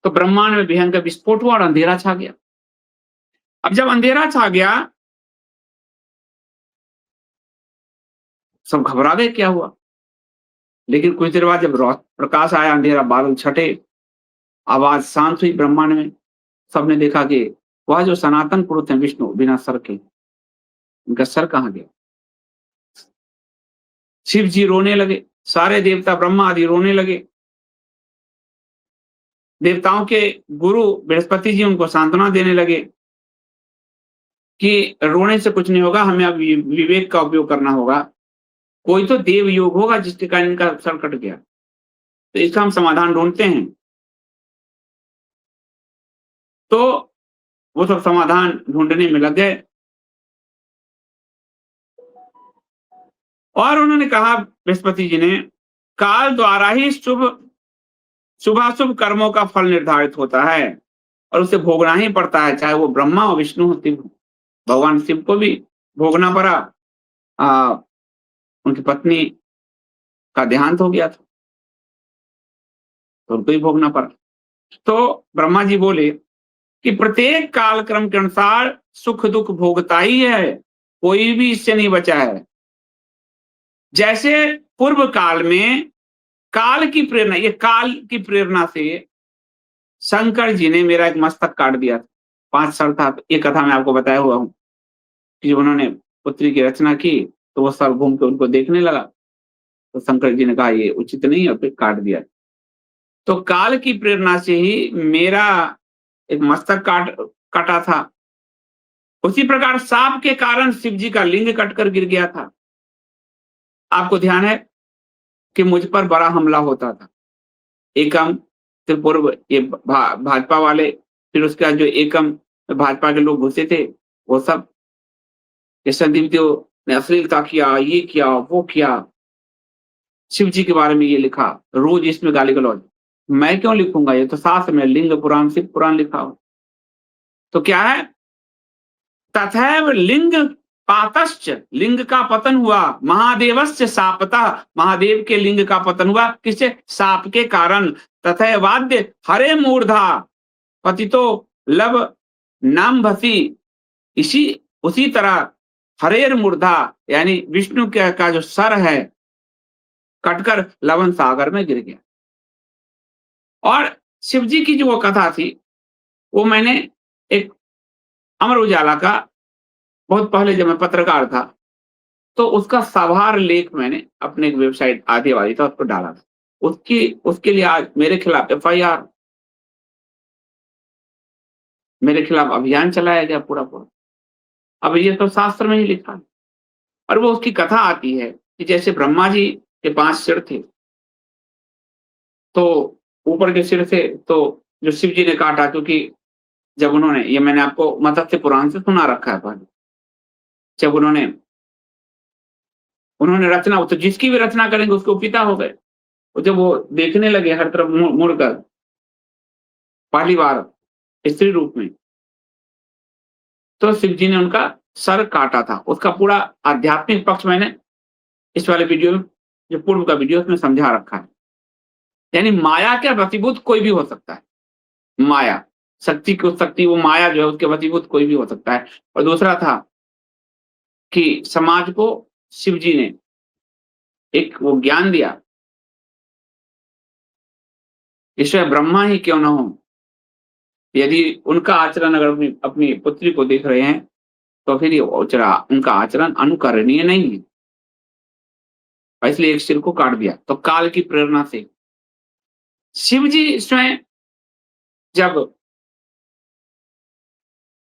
तो ब्रह्मांड में भयंकर विस्फोट हुआ और अंधेरा छा गया। अब जब अंधेरा छा गया, सब घबरा गए क्या हुआ? लेकिन कुछ देर बाद जब प्रकाश आया, अंधेरा बादल छटे, आवाज शांत हुई ब्रह्मांड में। सबने देखा कि वह जो सनातन पुरुष हैं विष्णु बिना सर के, उनका सर कहाँ गया? शिव जी रोने लगे, सारे देवता ब्रह्मा आदि रोने लगे। देवताओं के गुरु बृहस्पति जी उनको सांत्वना देने लगे कि रोने से कुछ नहीं होगा, हमें अब विवेक का उपयोग करना होगा। कोई तो देव योग होगा जिसके कारण इनका सर कट गया, तो इसका हम समाधान ढूंढते हैं। तो वो सब समाधान ढूंढने में लग गए और उन्होंने कहा बृहस्पति जी ने, काल द्वारा ही शुभाशुभ कर्मों का फल निर्धारित होता है और उसे भोगना ही पड़ता है, चाहे वो ब्रह्मा और विष्णु होती हो। भगवान शिव को भी भोगना पड़ा। उनकी पत्नी का देहांत हो गया था तो उनको ही भोगना पड़ा। तो ब्रह्मा जी बोले कि प्रत्येक कालक्रम के अनुसार सुख दुख भोगता ही है, कोई भी इससे नहीं बचा है। जैसे पूर्व काल में काल की प्रेरणा, ये काल की प्रेरणा से शंकर जी ने मेरा एक मस्तक काट दिया था। 5 सर था, ये कथा मैं आपको बताया हुआ हूँ कि जब उन्होंने पुत्री की रचना की तो वो सर घूम के उनको देखने लगा, तो शंकर जी ने कहा ये उचित नहीं है और फिर काट दिया। तो काल की प्रेरणा से ही मेरा एक मस्तक कटा था। उसी प्रकार साप के कारण शिव जी का लिंग कटकर गिर गया था। आपको ध्यान है कि मुझ पर बड़ा हमला होता था। एकम से पूर्व ये भाजपा वाले, फिर उसके बाद जो एकम भाजपा के लोग घुसे थे, वो सब ये संदीप देव ने अश्लीलता किया, ये किया, वो किया। शिव जी के बारे में ये लिखा, रोज इसमें गाली-गलौज। मैं क्यों लिखूँगा? ये तो शास्त्र में लिंग पुराण, शिव पुराण लिखा हो। तो क्या है? तथैव लिंग पातश्च, लिंग का पतन हुआ, महादेवश्च शापतः, महादेव के लिंग का पतन हुआ, किससे? शाप के कारण। तथैव वाद्य हरे मूर्धा पतितो लब नामभसी, इसी उसी तरह हरेर मूर्धा यानी विष्णु का जो सर है कटकर लवण सागर में गिर गया। और शिव जी की जो वो कथा थी वो मैंने एक अमर उजाला का, बहुत पहले जब मैं पत्रकार था, तो उसका साभार लेख मैंने अपने एक वेबसाइट आदिवासी था, उस पर डाला था। उसके लिए आज मेरे खिलाफ एफआईआर, मेरे खिलाफ अभियान चलाया गया पूरा-पूरा। अब ये तो शास्त्र में ही लिखा है। और वो उसकी कथा आती है कि जैसे ब्रह्मा जी के 5 सिर थे, तो ऊपर के सिर से तो जो शिव जी ने काटा, क्योंकि जब उन्होंने, ये मैंने आपको मत्स्य पुराण से सुना रखा है पहले, जब उन्होंने उन्होंने रचना, तो जिसकी भी रचना करेंगे उसके वो पिता हो गए। और जब वो देखने लगे हर तरफ मुड़कर पहली बार स्त्री रूप में, तो शिव जी ने उनका सर काटा था। उसका पूरा आध्यात्मिक पक्ष मैंने इस वाले वीडियो में, जो पूर्व का वीडियो, उसमें समझा रखा है। यानी माया के वशीभूत कोई भी हो सकता है। माया, शक्ति, वो माया जो है उसके वशीभूत कोई भी हो सकता है। और दूसरा था कि समाज को शिव जी ने एक वो ज्ञान दिया, ईश्वर ब्रह्मा ही क्यों ना हो, यदि उनका आचरण अगर अपनी अपनी पुत्री को देख रहे हैं, तो फिर ये उनका आचरण अनुकरणीय नहीं है, और इसलिए एक सिर को काट दिया। तो काल की प्रेरणा से शिव जी स्वयं, जब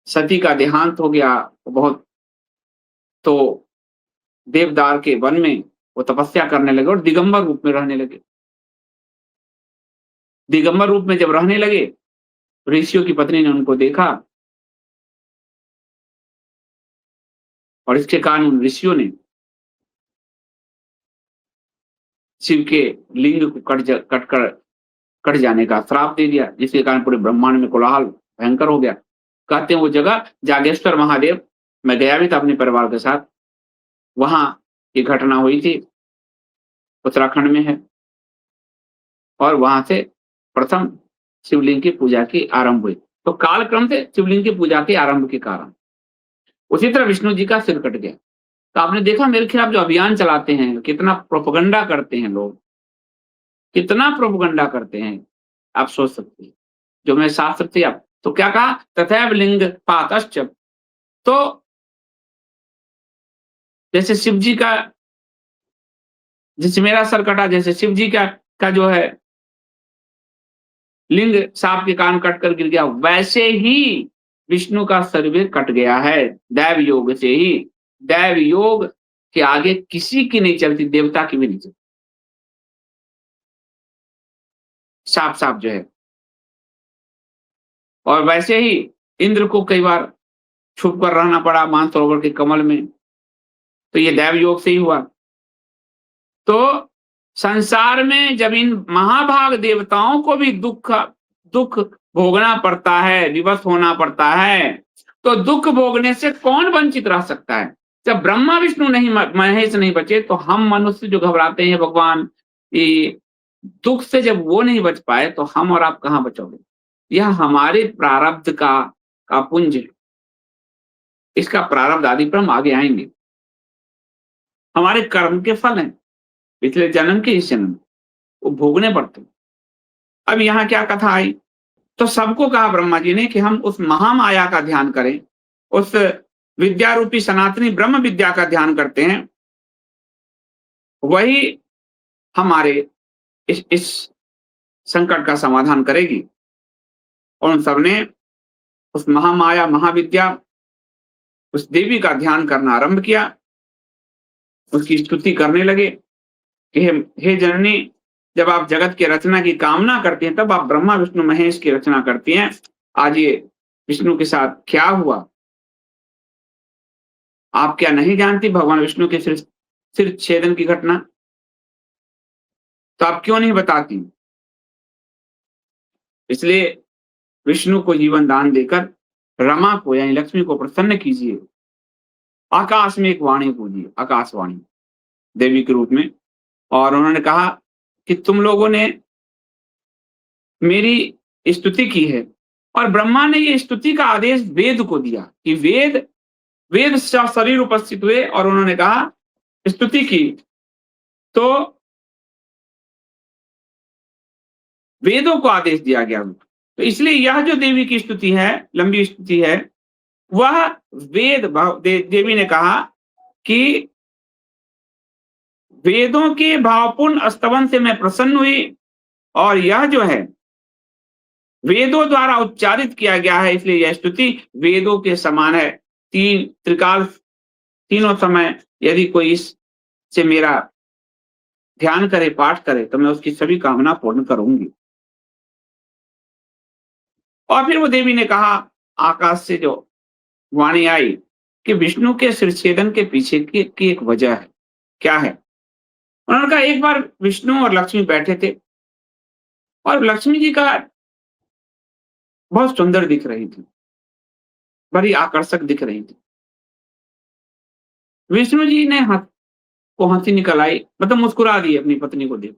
सती का देहांत हो गया, बहुत, तो देवदार के वन में वो तपस्या करने लगे और दिगंबर रूप में रहने लगे। दिगंबर रूप में जब रहने लगे, ऋषियों की पत्नी ने उनको देखा, और इसके कारण उन ऋषियों ने शिव के लिंग को कट जाने का श्राप दे दिया, जिसके कारण पूरे ब्रह्मांड में कोलाहल भयंकर हो गया। कहते हैं वो जगह जागेश्वर महादेव, मैं गया भी था अपने परिवार के साथ, वहां ये घटना हुई थी, उत्तराखंड में है। और वहां से प्रथम शिवलिंग की पूजा की आरंभ हुई। तो कालक्रम से शिवलिंग की पूजा के आरंभ के कारण उसी तरह विष्णु जी का सिर कट गया। तो आपने देखा मेरे खिलाफ जो अभियान चलाते हैं, कितना प्रोपेगेंडा करते हैं लोग, कितना प्रोपेगेंडा करते हैं, आप सोच सकते हैं। जो मैं शास्त्र से, आप तो क्या कहा, तथैव लिंग पातश्च। तो जैसे शिव जी का, जैसे मेरा सर कटा, जैसे शिव जी का जो है लिंग सांप के कान कटकर गिर गया, वैसे ही विष्णु का सर भी कट गया है, दैव योग से ही। दैव योग के आगे किसी की नहीं चलती, देवता की भी नहीं चलती। साफ साफ जो है। और वैसे ही इंद्र को कई बार छुप कर रहना पड़ा मानसरोवर के कमल में, तो ये दैव योग से ही हुआ। तो संसार में जब इन महाभाग देवताओं को भी दुख भोगना पड़ता है, विवश होना पड़ता है, तो दुख भोगने से कौन वंचित रह सकता है। जब ब्रह्मा विष्णु नहीं, महेश नहीं बचे, तो हम मनुष्य जो घबराते हैं भगवान, ये दुख से जब वो नहीं बच पाए, तो हम और आप कहां बचोगे। यह हमारे प्रारब्ध का पुंज है। इसका प्रारब्ध आदि पर हम आगे आएंगे। हमारे कर्म के फल हैं, पिछले जन्म के, इस जन्म वो भोगने पड़ते। अब यहाँ क्या कथा आई, तो सबको कहा ब्रह्मा जी ने कि हम उस महामाया का ध्यान करें, उस विद्या रूपी सनातनी ब्रह्म विद्या का ध्यान करते हैं, वही हमारे इस संकट का समाधान करेगी। और उन सबने उस महामाया महाविद्या, उस देवी का ध्यान करना आरंभ किया, उसकी स्तुति करने लगे कि हे जननी, जब आप जगत की रचना की कामना करती हैं, तब आप ब्रह्मा विष्णु महेश की रचना करती हैं। आज ये विष्णु के साथ क्या हुआ, आप क्या नहीं जानती भगवान विष्णु के सिर छेदन की घटना, तो आप क्यों नहीं बताती। इसलिए विष्णु को जीवन दान देकर रमा को, यानी लक्ष्मी को प्रसन्न कीजिए। आकाश में एक वाणी गूंजी, आकाशवाणी देवी के रूप में, और उन्होंने कहा कि तुम लोगों ने मेरी स्तुति की है। और ब्रह्मा ने ये स्तुति का आदेश वेद को दिया कि वेद शरीर उपस्थित हुए और उन्होंने कहा, स्तुति की। तो वेदों को आदेश दिया गया तो इसलिए यह जो देवी की स्तुति है, लंबी स्तुति है, वह वेद भाव देवी ने कहा कि वेदों के भावपूर्ण स्तवन से मैं प्रसन्न हुई और यह जो है वेदों द्वारा उच्चारित किया गया है, इसलिए यह स्तुति वेदों के समान है। तीन त्रिकाल, तीनों समय यदि कोई इससे मेरा ध्यान करे, पाठ करे, तो मैं उसकी सभी कामना पूर्ण करूंगी। और फिर वो देवी ने कहा, आकाश से जो वाणी आई कि विष्णु के सिरछेदन के पीछे की एक वजह है। क्या है? उन्होंने कहा, एक बार विष्णु और लक्ष्मी बैठे थे और लक्ष्मी जी का बहुत सुंदर दिख रही थी, बड़ी आकर्षक दिख रही थी। विष्णु जी ने हंसी निकल आई, मतलब मुस्कुरा दी अपनी पत्नी को देख।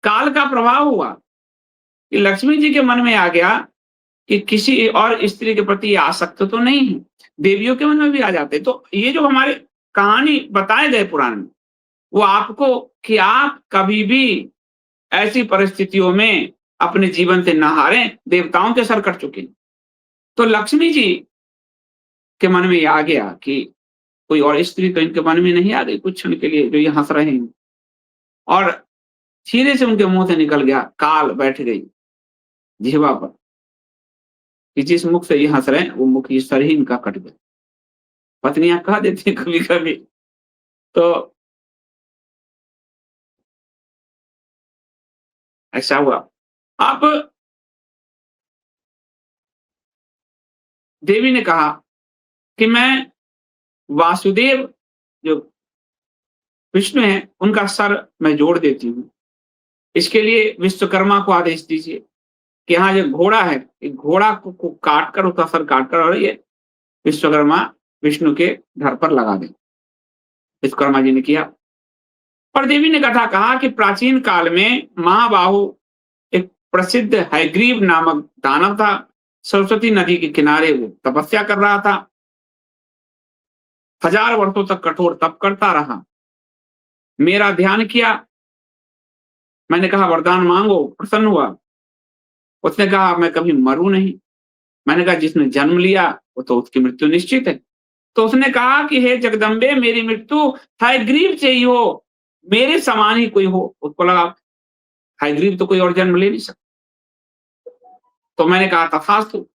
काल का प्रभाव हुआ कि लक्ष्मी जी के मन में आ गया कि किसी और स्त्री के प्रति आसक्त तो नहीं है। देवियों के मन में भी आ जाते। तो ये जो हमारे कहानी बताए गए पुराण में, वो आपको कि आप कभी भी ऐसी परिस्थितियों में अपने जीवन से न हारें, देवताओं के सर कट चुके। तो लक्ष्मी जी के मन में ये आ गया कि कोई और स्त्री तो इनके मन में नहीं आ गई कुछ क्षण के लिए, जो ये हंस रहे हैं। और धीरे से उनके मुंह से निकल गया, काल बैठ गई जिह्वा पर कि जिस मुख से ये हंस रहे हैं, वो मुख ये सर ही इनका कट गया। पत्नियां कह देती हैं कभी कभी। तो ऐसा हुआ। अब देवी ने कहा कि मैं वासुदेव जो विष्णु हैं, उनका सर मैं जोड़ देती हूँ। इसके लिए विश्वकर्मा को आदेश दीजिए कि यहाँ जो घोड़ा है, एक घोड़ा को काट कर, उसका सर काट कर, और ये विश्वकर्मा विष्णु के धड़ पर लगा दें। विश्वकर्मा जी ने किया। और देवी ने कहा कि प्राचीन काल में महाबाहु एक प्रसिद्ध हयग्रीव नामक दानव था। सरस्वती नदी के किनारे वो तपस्या कर रहा था। 1000 वर्षों तक कठोर तप करता रहा। मेरा ध्यान किया, मैंने कहा वरदान मांगो, प्रसन्न हुआ। उसने कहा मैं कभी मरूं नहीं। मैंने कहा जिसने जन्म लिया वो तो उसकी मृत्यु निश्चित है। तो उसने कहा कि हे जगदम्बे, मेरी मृत्यु हयग्रीव से ही हो, मेरे समान ही कोई हो। उसको लगा हयग्रीव तो कोई और जन्म ले नहीं सकता। तो मैंने कहा तथास्तु।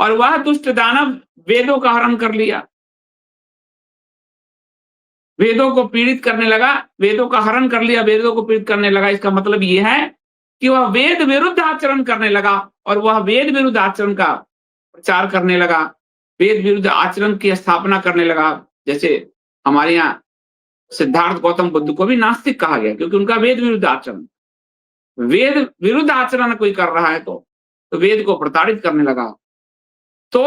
और वह दुष्ट दानव वेदों का हरण कर लिया, वेदों को पीड़ित करने लगा, वेदों का हरण कर लिया, वेदों को पीड़ित करने लगा। इसका मतलब ये है कि वह वेद विरुद्ध आचरण करने लगा और वह वेद विरुद्ध आचरण का प्रचार करने लगा, वेद विरुद्ध आचरण की स्थापना करने लगा। जैसे हमारे यहाँ सिद्धार्थ गौतम बुद्ध को भी नास्तिक कहा गया, क्योंकि उनका वेद विरुद्ध आचरण, वेद विरुद्ध आचरण कोई कर रहा है तो वेद को प्रताड़ित करने लगा। तो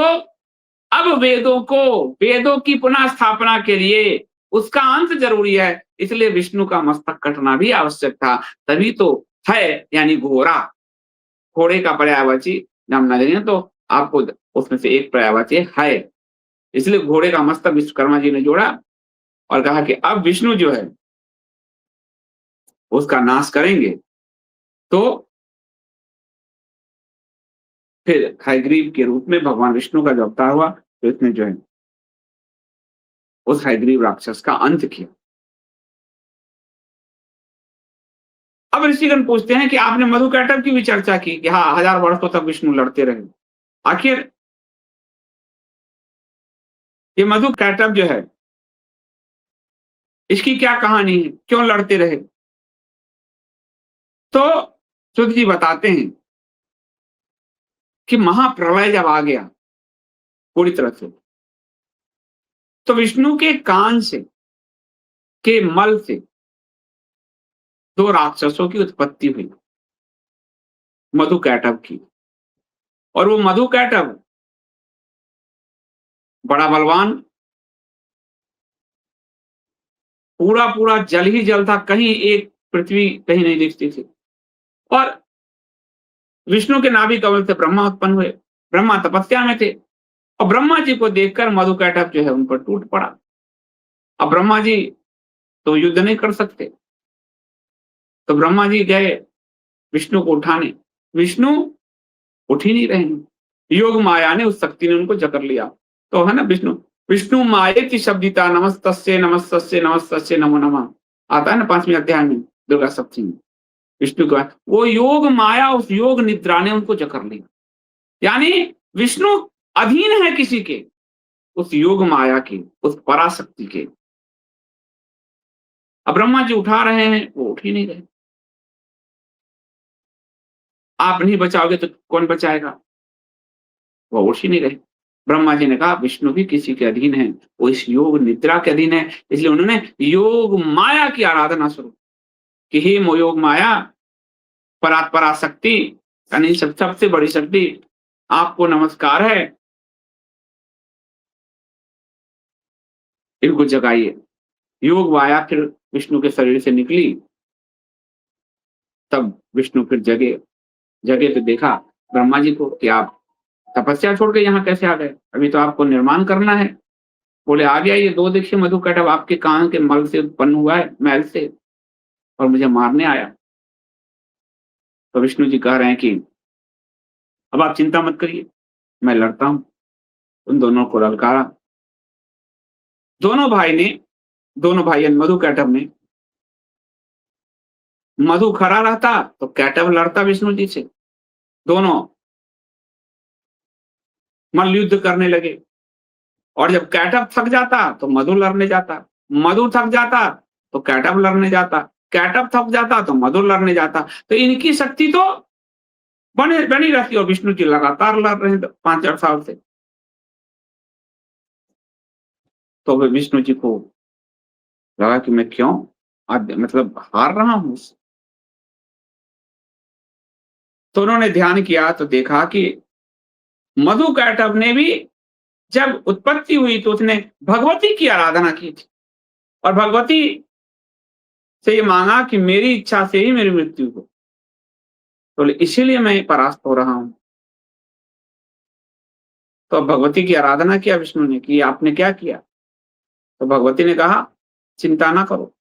अब वेदों की पुनः स्थापना के लिए उसका अंत जरूरी है, इसलिए विष्णु का मस्तक कटना भी आवश्यक था। तभी तो है यानी घोड़ा, घोड़े का पर्यायवाची नाम न लेंगे तो आपको उसमें से एक पर्यायवाची है। इसलिए घोड़े का मस्तक विश्वकर्मा जी ने जोड़ा और कहा कि अब विष्णु जो है उसका नाश करेंगे। तो फिर हयग्रीव के रूप में भगवान विष्णु का जो अवतार हुआ, तो इसने जो है उस हयग्रीव राक्षस का अंत किया। अब ऋषिगण पूछते हैं कि आपने मधुकैटभ की भी चर्चा की कि हाँ 1000 वर्षों तक विष्णु लड़ते रहे। आखिर ये मधुकैटभ जो है, इसकी क्या कहानी है, क्यों लड़ते रहे? तो सुध जी बताते हैं कि महाप्रलय जब आ गया पूरी तरह से, तो विष्णु के कान से, के मल से 2 राक्षसों की उत्पत्ति हुई, मधुकैटभ की। और वो मधुकैटभ बड़ा बलवान, पूरा जल ही जल था, कहीं एक पृथ्वी कहीं नहीं दिखती थी। और विष्णु के नाभि कमल से ब्रह्मा उत्पन्न हुए। ब्रह्मा तपस्या में थे और ब्रह्मा जी को देखकर मधुकैटभ जो है उन पर टूट पड़ा। अब ब्रह्मा जी तो युद्ध नहीं कर सकते, तो ब्रह्मा जी गए विष्णु को उठाने। विष्णु उठ ही नहीं रहे हैं। योग माया ने, उस शक्ति ने उनको जकड़ लिया। तो है ना, विष्णु विष्णु मायेति शब्दिता नमस्तस्यै नमस्तस्यै नमस्तस्यै नमो नमः, आता है ना 5वें अध्याय में दुर्गा सप्तमी में। विष्णु का वो योग माया, उस योग निद्रा ने उनको जकड़ लिया। यानी विष्णु अधीन है किसी के, उस योग माया के, उस पराशक्ति के। अब ब्रह्मा जी उठा रहे हैं, वो उठ ही नहीं रहे। आप नहीं बचाओगे तो कौन बचाएगा? वो उठ ही नहीं रहे। ब्रह्मा जी ने कहा विष्णु भी किसी के अधीन है, वो इस योग निद्रा के अधीन है, इसलिए उन्होंने योग माया की आराधना शुरू कि हे योग माया, पराशक्ति, यानी सबसे बड़ी शक्ति, आपको नमस्कार है, इनको जगाइए। योग माया फिर विष्णु के शरीर से निकली, तब विष्णु फिर जगे। जगे तो देखा ब्रह्मा जी को कि आप तपस्या छोड़ के यहाँ कैसे आ गए? अभी तो आपको निर्माण करना है। बोले आ गया ये, दो देखिए मधुकैटभ आपके कान के मल से उत्पन्न हुआ है, मैल से, और मुझे मारने आया। तो विष्णु जी कह रहे हैं कि अब आप चिंता मत करिए, मैं लड़ता हूं। उन दोनों को ललकारा। दोनों भाई मधुकैटभ ने, मधु खड़ा रहता तो कैटभ लड़ता विष्णु जी से। दोनों मल्ल युद्ध करने लगे, और जब कैटभ थक जाता तो मधु लड़ने जाता, मधु थक जाता तो कैटभ लड़ने जाता, कैटभ थक जाता तो मधु लड़ने जाता। तो इनकी शक्ति तो बनी रहती, और विष्णु जी लगातार लड़ रहे हैं 5-8 साल से। तो विष्णु जी को लगा कि मैं क्यों मतलब हार रहा हूं। तो उन्होंने ध्यान किया तो देखा कि मधुकैटभ ने भी जब उत्पत्ति हुई तो उसने भगवती की आराधना की थी, और भगवती से ये मांगा कि मेरी इच्छा से ही मेरी मृत्यु हो, तो इसीलिए मैं परास्त हो रहा हूं। तो भगवती की आराधना किया विष्णु ने कि आपने क्या किया? तो भगवती ने कहा चिंता ना करो,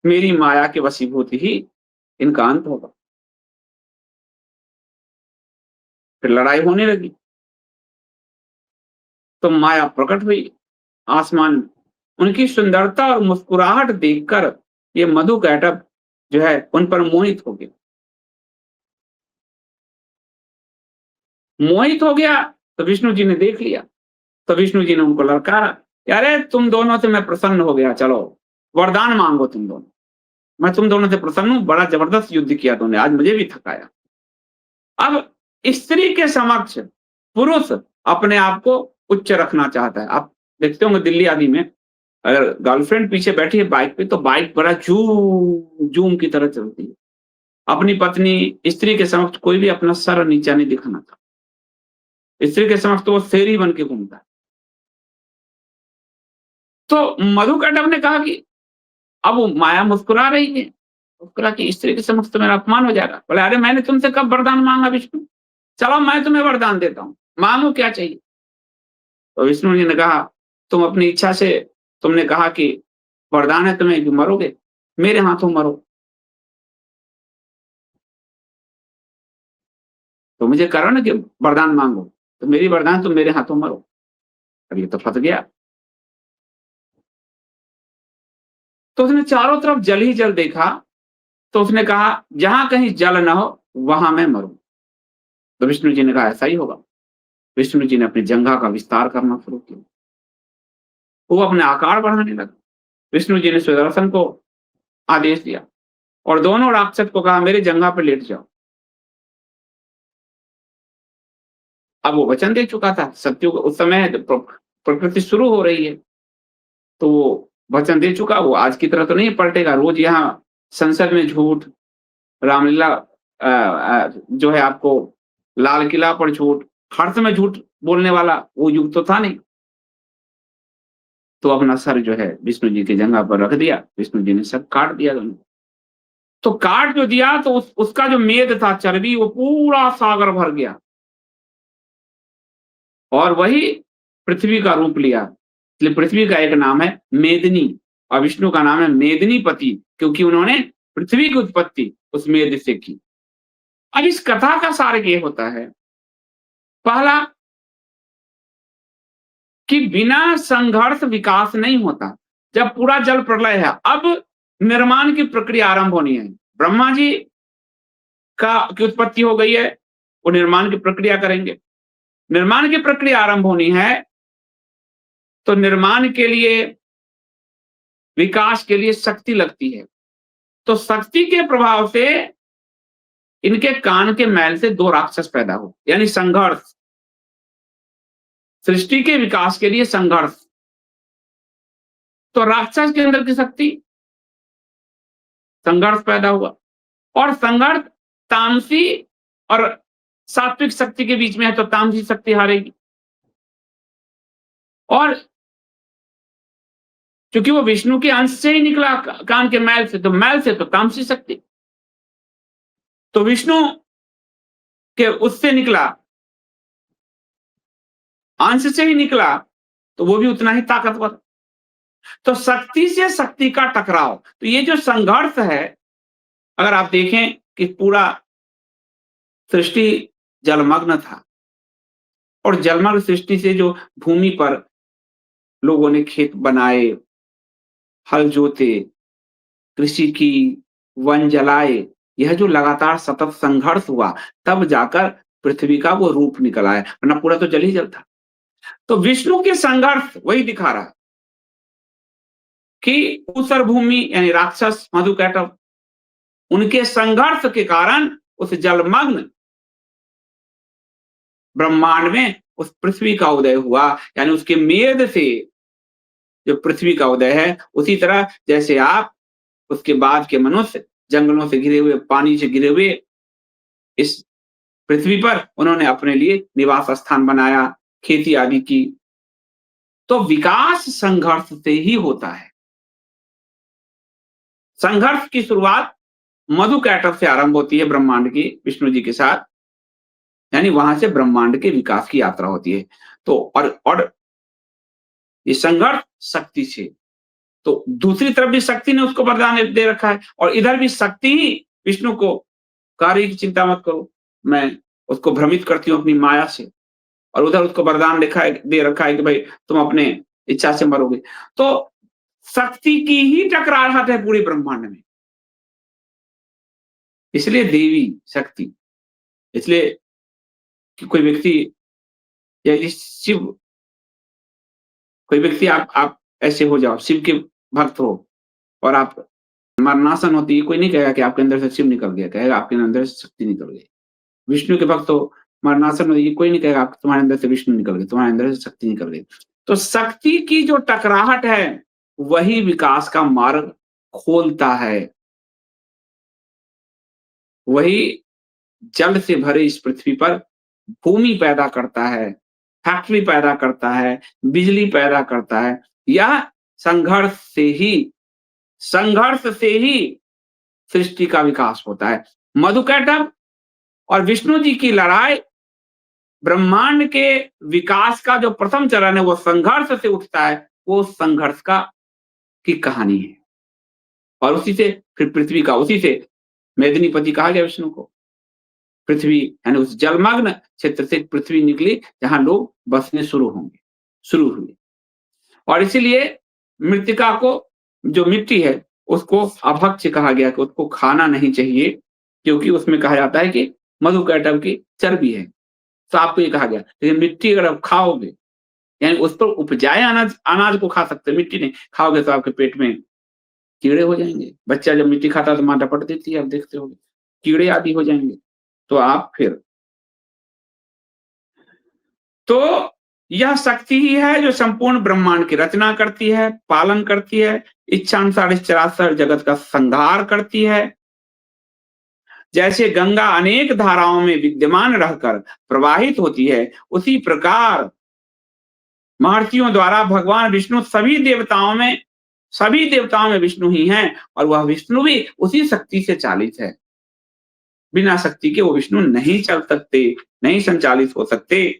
मेरी माया के वशीभूत ही इनका अंत होगा। फिर लड़ाई होने लगी, तो माया प्रकट हुई आसमान। उनकी सुंदरता और मुस्कुराहट देखकर ये मधुकैटभ जो है उन पर मोहित हो गया। मोहित हो गया तो विष्णु जी ने देख लिया, तो विष्णु जी ने उनको ललकारा, अरे तुम दोनों से मैं प्रसन्न हो गया, चलो वरदान मांगो तुम दोनों, मैं तुम दोनों से प्रसन्न हूं, बड़ा जबरदस्त युद्ध किया तुमने, आज मुझे भी थकाया। अब स्त्री के समक्ष पुरुष अपने आप को उच्च रखना चाहता है। आप देखते होंगे दिल्ली आदि में, अगर गर्लफ्रेंड पीछे बैठी है बाइक पे, तो बाइक बड़ा जूम जूम की तरह चलती है। अपनी पत्नी स्त्री के समक्ष कोई भी अपना सर नीचा नहीं दिखाना था, स्त्री के समक्ष तो वो शेर बन के घूमता है। तो मधुकैटभ ने कहा कि अब वो माया मुस्कुरा रही है, मुस्कुरा कि स्त्री के समक्ष तो मेरा अपमान हो जाएगा। बोले अरे मैंने तुमसे कब वरदान मांगा विष्णु, चलो मैं तुम्हें वरदान देता हूँ, मांगो क्या चाहिए। तो विष्णु जी ने कहा तुम अपनी इच्छा से, तुमने कहा कि वरदान है तुम्हें कि मरोगे, मेरे हाथों मरो, तो मुझे करो ना कि वरदान मांगो, तो मेरी वरदान तुम मेरे हाथों मरो। अब ये तो फंस गया। तो उसने चारों तरफ जल ही जल देखा, तो उसने कहा जहां कहीं जल न हो वहां मैं मरूं। तो विष्णु जी ने कहा ऐसा ही होगा। विष्णु जी ने अपनी जंघा का विस्तार करना शुरू किया, वो अपने आकार बढ़ाने लगा। विष्णु जी ने सुदर्शन को आदेश दिया, और दोनों राक्षस को कहा मेरे जंघा पर लेट जाओ। अब वो वचन दे चुका था, सत्युग उस समय प्रकृति शुरू हो रही है, तो वो वचन दे चुका, वो आज की तरह तो नहीं पलटेगा। रोज यहाँ संसद में झूठ, रामलीला जो है आपको लाल किला पर झूठ, हर समय झूठ बोलने वाला वो युग तो था नहीं। तो अपना सर जो है विष्णु जी की जंघा पर रख दिया, विष्णु जी ने सब काट दिया दोनों। तो काट जो दिया तो उसका जो मेद था, चर्बी, वो पूरा सागर भर गया, और वही पृथ्वी का रूप लिया। इसलिए पृथ्वी का एक नाम है मेदिनी, और विष्णु का नाम है मेदिनीपति, क्योंकि उन्होंने पृथ्वी की उत्पत्ति उस मेद से की। अब इस कथा का सार ये होता है, पहला कि बिना संघर्ष विकास नहीं होता। जब पूरा जल प्रलय है, अब निर्माण की प्रक्रिया आरंभ होनी है। ब्रह्मा जी की उत्पत्ति हो गई है, वो निर्माण की प्रक्रिया करेंगे। निर्माण की प्रक्रिया आरंभ होनी है, तो निर्माण के लिए, विकास के लिए शक्ति लगती है। तो शक्ति के प्रभाव से इनके कान के मैल से 2 राक्षस पैदा हुए, यानी संघर्ष। सृष्टि के विकास के लिए संघर्ष। तो राक्षस के अंदर की शक्ति, संघर्ष पैदा हुआ, और संघर्ष तामसी और सात्विक शक्ति के बीच में है, तो तामसी शक्ति हारेगी। और क्योंकि वो विष्णु के अंश से ही निकला, कान के मैल से, तो मैल से तो तामसी शक्ति, तो विष्णु के उससे निकला, अंश से ही निकला, तो वो भी उतना ही ताकतवर। तो शक्ति से शक्ति का टकराव, तो ये जो संघर्ष है, अगर आप देखें कि पूरा सृष्टि जलमग्न था, और जलमग्न सृष्टि से जो भूमि पर लोगों ने खेत बनाए, हल जोते, कृषि की, वन जलाए, यह जो लगातार सतत संघर्ष हुआ, तब जाकर पृथ्वी का वो रूप निकल आया, वरना पूरा तो जल ही जल था। तो विष्णु के संघर्ष वही दिखा रहा है कि ऊसर भूमि यानी राक्षस मधुकैटभ, उनके संघर्ष के कारण उस जलमग्न ब्रह्मांड में उस पृथ्वी का उदय हुआ, यानी उसके मेद से जो पृथ्वी का उदय है। उसी तरह जैसे आप उसके बाद के मनुष्य जंगलों से घिरे हुए, पानी से घिरे हुए इस पृथ्वी पर उन्होंने अपने लिए निवास स्थान बनाया, खेती आदि की। तो विकास संघर्ष से ही होता है। संघर्ष की शुरुआत मधुकैटभ से आरंभ होती है ब्रह्मांड की, विष्णु जी के साथ, यानी वहां से ब्रह्मांड के विकास की यात्रा होती है। तो और ये संघर्ष शक्ति से, तो दूसरी तरफ भी शक्ति ने उसको वरदान दे रखा है, और इधर भी शक्ति ही विष्णु को कार्य की चिंता मत करो, मैं उसको भ्रमित करती हूँ अपनी माया से, और उधर उसको वरदान दे रखा है कि भाई तुम अपने इच्छा से मरोगे। तो शक्ति की ही टकराहट है पूरे ब्रह्मांड में, इसलिए देवी शक्ति। इसलिए कि कोई व्यक्ति या शिव, कोई व्यक्ति, आप ऐसे हो जाओ, शिव के भक्त हो, और आप मरणासन होती है, कोई नहीं कहेगा कि आपके अंदर से शिव निकल गया, कहेगा आपके अंदर से शक्ति निकल गई। विष्णु के भक्त हो, मरणासन होती है, कोई नहीं कहेगा तुम्हारे अंदर से विष्णु निकल गए, तुम्हारे अंदर से शक्ति निकल गई। तो शक्ति की जो टकराहट है, वही विकास का मार्ग खोलता है। वही जल से भरे इस पृथ्वी पर भूमि पैदा करता है, फैक्ट्री पैदा करता है, बिजली पैदा करता है। यह संघर्ष से ही सृष्टि का विकास होता है। मधुकैटभ और विष्णु जी की लड़ाई, ब्रह्मांड के विकास का जो प्रथम चरण है, वो संघर्ष से उठता है, वो संघर्ष की कहानी है। और उसी से फिर पृथ्वी का, उसी से मेदिनीपति कहा गया विष्णु को। पृथ्वी यानी उस जलमग्न क्षेत्र से पृथ्वी निकली, जहां लोग बसने शुरू हुए। और इसीलिए मृत्तिका को, जो मिट्टी है, उसको अभक्ष्य कहा गया, कि उसको खाना नहीं चाहिए, क्योंकि उसमें कहा जाता है कि मधुकैटभ की चर्बी है। तो आपको ये कहा गया, लेकिन मिट्टी अगर आप खाओगे, यानी उस पर उपजाए अनाज को खा सकते, मिट्टी नहीं खाओगे तो आपके पेट में कीड़े हो जाएंगे। बच्चा जब मिट्टी खाता है तो मां डपट देती है, आप देखते होगे, कीड़े आदि हो जाएंगे। तो आप फिर, तो यह शक्ति ही है जो संपूर्ण ब्रह्मांड की रचना करती है, पालन करती है, इच्छानुसार इस चराचर जगत का संहार करती है। जैसे गंगा अनेक धाराओं में विद्यमान रहकर प्रवाहित होती है, उसी प्रकार महर्षियों द्वारा भगवान विष्णु सभी देवताओं में विष्णु ही हैं, और वह विष्णु भी उसी शक्ति से चालित है। बिना शक्ति के वो विष्णु नहीं चल सकते, नहीं संचालित हो सकते।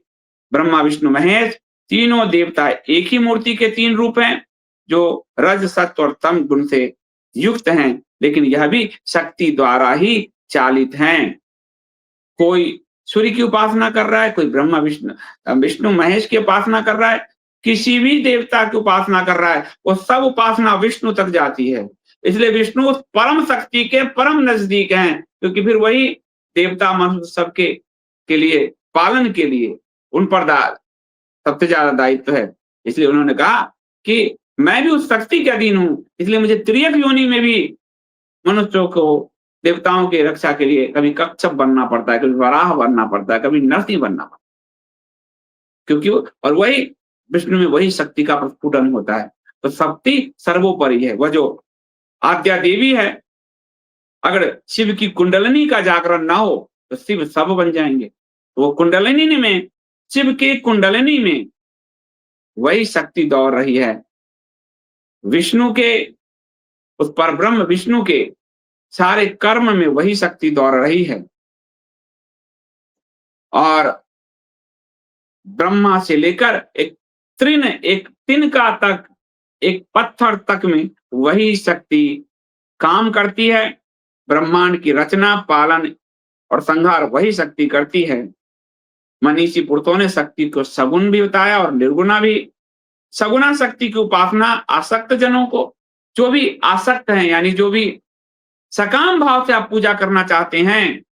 ब्रह्मा विष्णु महेश तीनों देवता एक ही मूर्ति के 3 रूप हैं, जो रज सत्व और तम गुण से युक्त हैं, लेकिन यह भी शक्ति द्वारा ही चालित हैं। कोई सूर्य की उपासना कर रहा है, कोई ब्रह्मा विष्णु महेश की उपासना कर रहा है, किसी भी देवता की उपासना कर रहा है, वो सब उपासना विष्णु तक जाती है। इसलिए विष्णु उस परम शक्ति के परम नजदीक हैं, क्योंकि फिर वही देवता मनुष्य सबके के लिए पालन के लिए उन पर सबसे ज्यादा दायित्व है। इसलिए उन्होंने कहा कि मैं भी उस शक्ति के अधीन हूँ, इसलिए मुझे त्रियक योनि में भी मनुष्यों को देवताओं की रक्षा के लिए कभी कच्छप बनना पड़ता है, कभी वराह बनना पड़ता है, कभी नरसिंह बनना पड़ता है, क्योंकि और वही विष्णु में वही शक्ति का प्रस्फुटन होता है। तो शक्ति सर्वोपरि है, वह जो आद्या देवी है, अगर शिव की कुंडलिनी का जागरण ना हो तो शिव सब बन जाएंगे। तो वो कुंडलिनी में, शिव के कुंडलिनी में वही शक्ति दौड़ रही है, विष्णु के उस परब्रह्म विष्णु के सारे कर्म में वही शक्ति दौड़ रही है, और ब्रह्मा से लेकर एक तिनका तक, एक पत्थर तक में वही शक्ति काम करती है। ब्रह्मांड की रचना, पालन और संहार वही शक्ति करती है। मनीषी पुरुषों ने शक्ति को सगुण भी बताया और निर्गुणा भी। सगुणा शक्ति की उपासना आसक्त जनों को, जो भी आसक्त हैं, यानी जो भी सकाम भाव से आप पूजा करना चाहते हैं,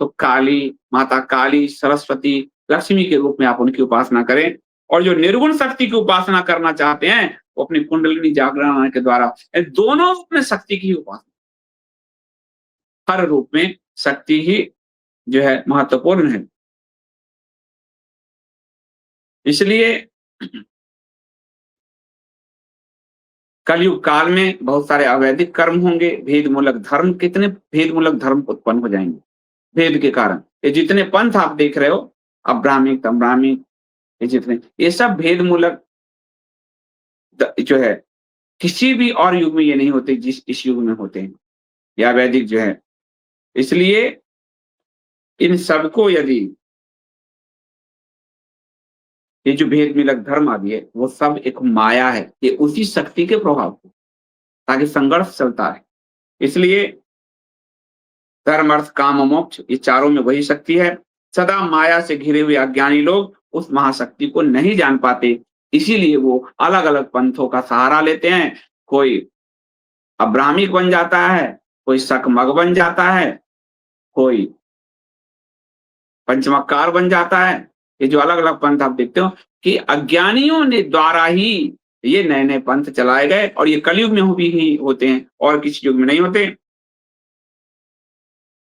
तो काली, माता काली, सरस्वती, लक्ष्मी के रूप में आप उनकी उपासना करें। और जो निर्गुण शक्ति की उपासना करना चाहते हैं, वो अपनी कुंडलिनी जागरण के द्वारा, दोनों रूप में शक्ति की उपासना, हर रूप में शक्ति ही जो है महत्वपूर्ण है। इसलिए कलयुग काल में बहुत सारे अवैधिक कर्म होंगे, भेदमूलक धर्म, कितने भेदमूलक धर्म उत्पन्न हो जाएंगे भेद के कारण। ये जितने पंथ आप देख रहे हो, अब्राह्मिक, तम्राह्मिक, ये जितने, ये सब भेदमूलक जो है, किसी भी और युग में ये नहीं होते जिस इस युग में होते हैं, या वैदिक जो है। इसलिए इन सबको, यदि ये जो भेदमूलक धर्म आदि है, वो सब एक माया है, ये उसी शक्ति के प्रभाव को, ताकि संघर्ष चलता है। इसलिए धर्म, अर्थ, काम और मोक्ष, ये चारों में वही शक्ति है। सदा माया से घिरे हुए अज्ञानी लोग उस महाशक्ति को नहीं जान पाते, इसीलिए वो अलग अलग पंथों का सहारा लेते हैं। कोई अब्राह्मिक बन जाता है, कोई सकमग बन जाता है, कोई पंचमक्कार बन जाता है। ये जो अलग अलग पंथ आप देखते हो कि अज्ञानियों ने द्वारा ही ये नए नए पंथ चलाए गए, और ये कलयुग में भी ही होते हैं, और किसी युग में नहीं होते।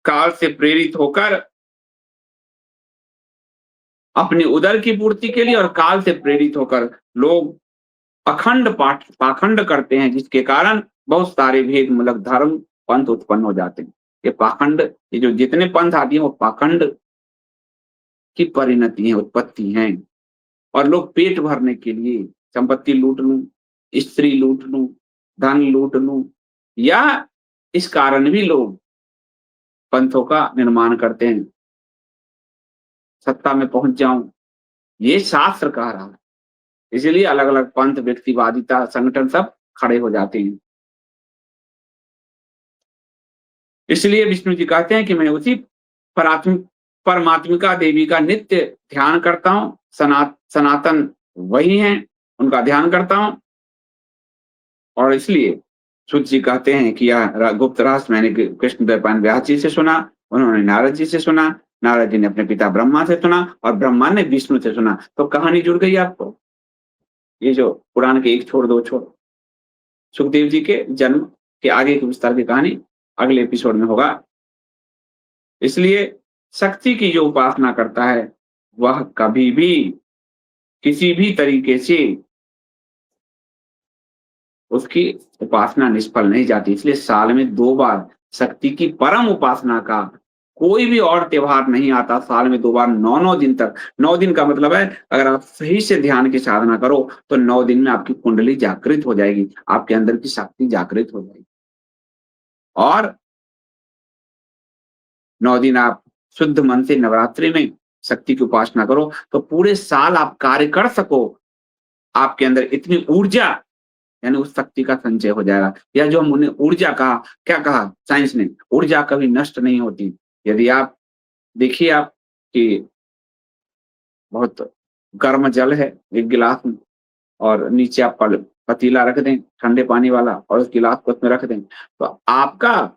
काल से प्रेरित होकर अपनी उदर की पूर्ति के लिए, और काल से प्रेरित होकर लोग अखंड पाखंड करते हैं, जिसके कारण बहुत सारे भेदमूलक धर्म पंथ उत्पन्न हो जाते हैं। ये पाखंड, ये जो जितने पंथ आती है, वो पाखंड की परिणति है, उत्पत्ति है। और लोग पेट भरने के लिए संपत्ति लूट लूं, स्त्री लूट लूं, धन लूट लूं, या इस कारण भी लोग पंथों का निर्माण करते हैं, सत्ता में पहुंच जाऊं, ये शास्त्र कह रहा है। इसलिए अलग अलग पंथ, व्यक्तिवादिता, संगठन सब खड़े हो जाते हैं। इसलिए विष्णु जी कहते हैं कि मैं उसी परमात्मिका देवी का नित्य ध्यान करता हूं, सनातन वही हैं, उनका ध्यान करता हूं। और इसलिए सूत जी कहते हैं कि यह गुप्त रहस्य मैंने कृष्ण द्वैपायन व्यास जी से सुना, उन्होंने नारद जी से सुना, नारद जी ने अपने पिता ब्रह्मा से सुना, और ब्रह्मा ने विष्णु से सुना। तो कहानी जुड़ गई आपको। ये जो पुराण के एक छोड़ दो छोड़, सुखदेव जी के जन्म के आगे की विस्तार की कहानी अगले एपिसोड में होगा। इसलिए शक्ति की जो उपासना करता है, वह कभी भी किसी भी तरीके से उसकी उपासना निष्फल नहीं जाती। इसलिए साल में 2 बार शक्ति की परम उपासना का कोई भी और त्योहार नहीं आता। साल में 2 बार 9 दिन तक, 9 दिन का मतलब है, अगर आप सही से ध्यान की साधना करो तो 9 दिन में आपकी कुंडली जागृत हो जाएगी, आपके अंदर की शक्ति जागृत हो जाएगी। और 9 दिन आप शुद्ध मन से नवरात्रि में शक्ति की उपासना करो, तो पूरे साल आप कार्य कर सको। आपके अंदर इतनी ऊर्जा, यानी उस शक्ति का संचय हो जाएगा। या जो हमने ऊर्जा कहा, क्या कहा साइंस ने, ऊर्जा कभी नष्ट नहीं होती। यदि आप देखिए आप कि बहुत गर्म जल है एक गिलास में और नीचे आप पतीला रख दें ठंडे पानी वाला और उस गिलास को उसमें रख दें, तो आपका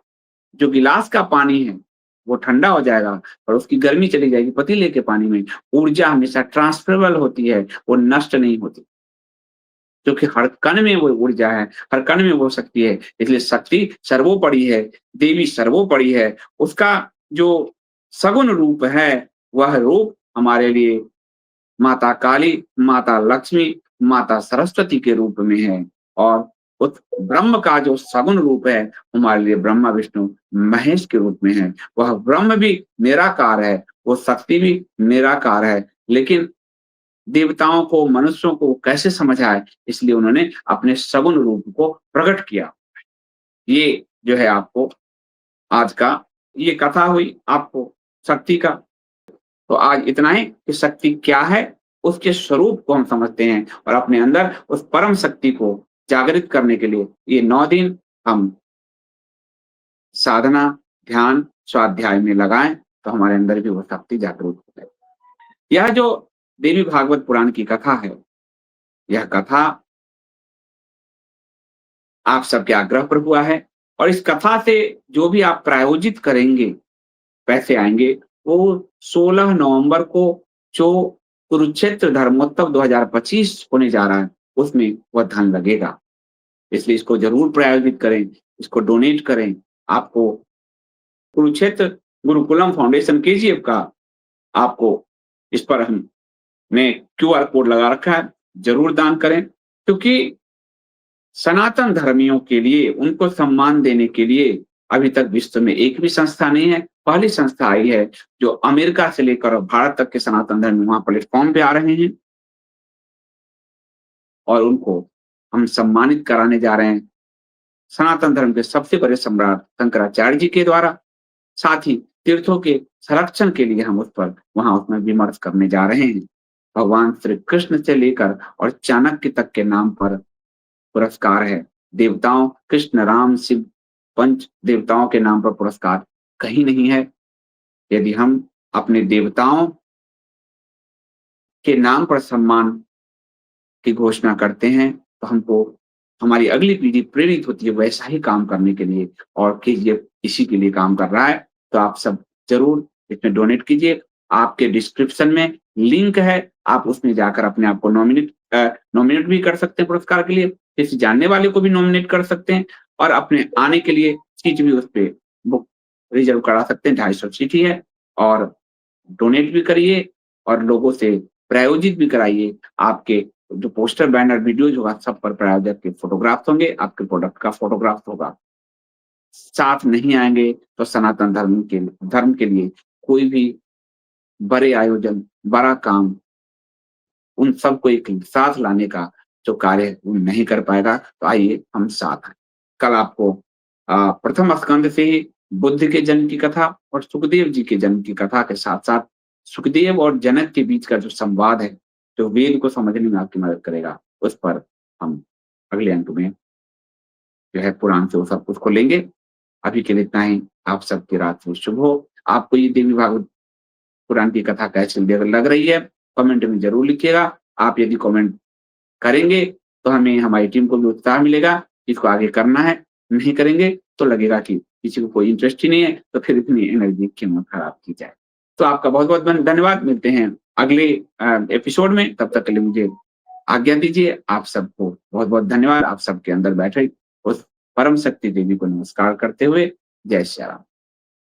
जो गिलास का पानी है, वो ठंडा हो जाएगा और उसकी गर्मी चली जाएगी पतीले के पानी में। ऊर्जा हमेशा ट्रांसफरेबल होती है, वो नष्ट नहीं होती। क्योंकि हर कण में वो ऊर्जा है, हर कण में वो शक्ति है, इसलिए शक्ति सर्वोपरि है, देवी सर्वोपरि है। उसका जो सगुण रूप है, वह रूप हमारे लिए माता काली, माता लक्ष्मी, माता सरस्वती के रूप में है और उस ब्रह्म का जो सगुण रूप है, हमारे लिए ब्रह्मा, विष्णु, महेश के रूप में है। वह ब्रह्म भी निराकार है, वो शक्ति भी निराकार है, लेकिन देवताओं को, मनुष्यों को कैसे समझ आए, इसलिए उन्होंने अपने सगुण रूप को प्रकट किया। ये जो है आपको आज का ये कथा हुई आपको शक्ति का। तो आज इतना ही कि शक्ति क्या है, उसके स्वरूप को हम समझते हैं और अपने अंदर उस परम शक्ति को जागृत करने के लिए ये 9 दिन हम साधना, ध्यान, स्वाध्याय में लगाएँ, तो हमारे अंदर भी वो शक्ति जागृत हो जाए। यह जो देवी भागवत पुराण की कथा है, यह कथा आप सबके आग्रह पर हुआ है और इस कथा से जो भी आप प्रायोजित करेंगे, पैसे आएँगे, वो 16 नवंबर को जो कुरुक्षेत्र धर्मोत्सव 2025 होने जा रहा है, उसमें वह धन लगेगा। इसलिए इसको ज़रूर प्रायोजित करें, इसको डोनेट करें। आपको कुरुक्षेत्र गुरुकुलम फाउंडेशन केजीएफ का आपको इस पर हमने क्यूआर कोड लगा रखा है, ज़रूर दान करें क्योंकि सनातन धर्मियों के लिए उनको सम्मान देने के लिए अभी तक विश्व में एक भी संस्था नहीं है। पहली संस्था आई है जो अमेरिका से लेकर भारत तक के सनातन धर्मी वहाँ प्लेटफ़ॉर्म पे आ रहे हैं और उनको हम सम्मानित कराने जा रहे हैं। सनातन धर्म के सबसे बड़े सम्राट शंकराचार्य जी के द्वारा, साथ ही तीर्थों के संरक्षण के लिए हम उस पर वहाँ उसमें विमर्श करने जा रहे हैं। भगवान श्री कृष्ण से लेकर और चाणक्य तक के नाम पर पुरस्कार है। देवताओं कृष्ण, राम, शिव, पंच देवताओं के नाम पर पुरस्कार कहीं नहीं है। यदि हम अपने देवताओं के नाम पर सम्मान की घोषणा करते हैं, तो हमको हमारी अगली पीढ़ी प्रेरित होती है वैसा ही काम करने के लिए और केजीएफ इसी के लिए काम कर रहा है। तो आप सब ज़रूर इसमें डोनेट कीजिए। आपके डिस्क्रिप्शन में लिंक है, आप उसमें जाकर अपने आप को नॉमिनेट भी कर सकते हैं पुरस्कार के लिए। किसी जानने वाले को भी नॉमिनेट कर सकते हैं और अपने आने के लिए सीट भी उस पे बुक रिज़र्व करा सकते हैं, 250 सीट ही है और डोनेट भी करिए और लोगों से प्रायोजित भी कराइए। आपके जो पोस्टर, बैनर, वीडियोज़ होगा सब पर प्रायोजक के फ़ोटोग्राफ्स होंगे, आपके प्रोडक्ट का फ़ोटोग्राफ होगा। साथ नहीं आएँगे तो सनातन धर्म के लिए कोई भी बड़े आयोजन, बड़ा काम उन सबको एक साथ लाने का जो कार्य है वो नहीं कर पाएगा। तो आइए हम साथ हैं। कल आपको प्रथम स्कंद से ही बुद्ध के जन्म की कथा और सुखदेव जी के जन्म की कथा के साथ-साथ सुखदेव और जनक के बीच का जो संवाद है, जो वेद को समझने में आपकी मदद करेगा, उस पर हम अगले अंक में जो है पुराण से वो सब कुछ को लेंगे। अभी के लिए इतना ही। आप सबकी रात्रि शुभ हो। आपको ये देवी भागवत पुराण की कथा कैसी लग रही है, कमेंट में ज़रूर लिखिएगा। आप यदि कमेंट करेंगे, तो हमें हमारी टीम को भी उत्साह मिलेगा, इसको आगे करना है। नहीं करेंगे, तो लगेगा कि किसी को कोई इंटरेस्ट ही नहीं है, तो फिर इतनी एनर्जी क्यों खराब की जाए। तो आपका बहुत-बहुत धन्यवाद। मिलते हैं अगले एपिसोड में, तब तक के लिए मुझे आज्ञा दीजिए। आप सबको बहुत-बहुत धन्यवाद। आप सबके अंदर बैठे उस परम शक्ति देवी को नमस्कार करते हुए, जय श्री राम।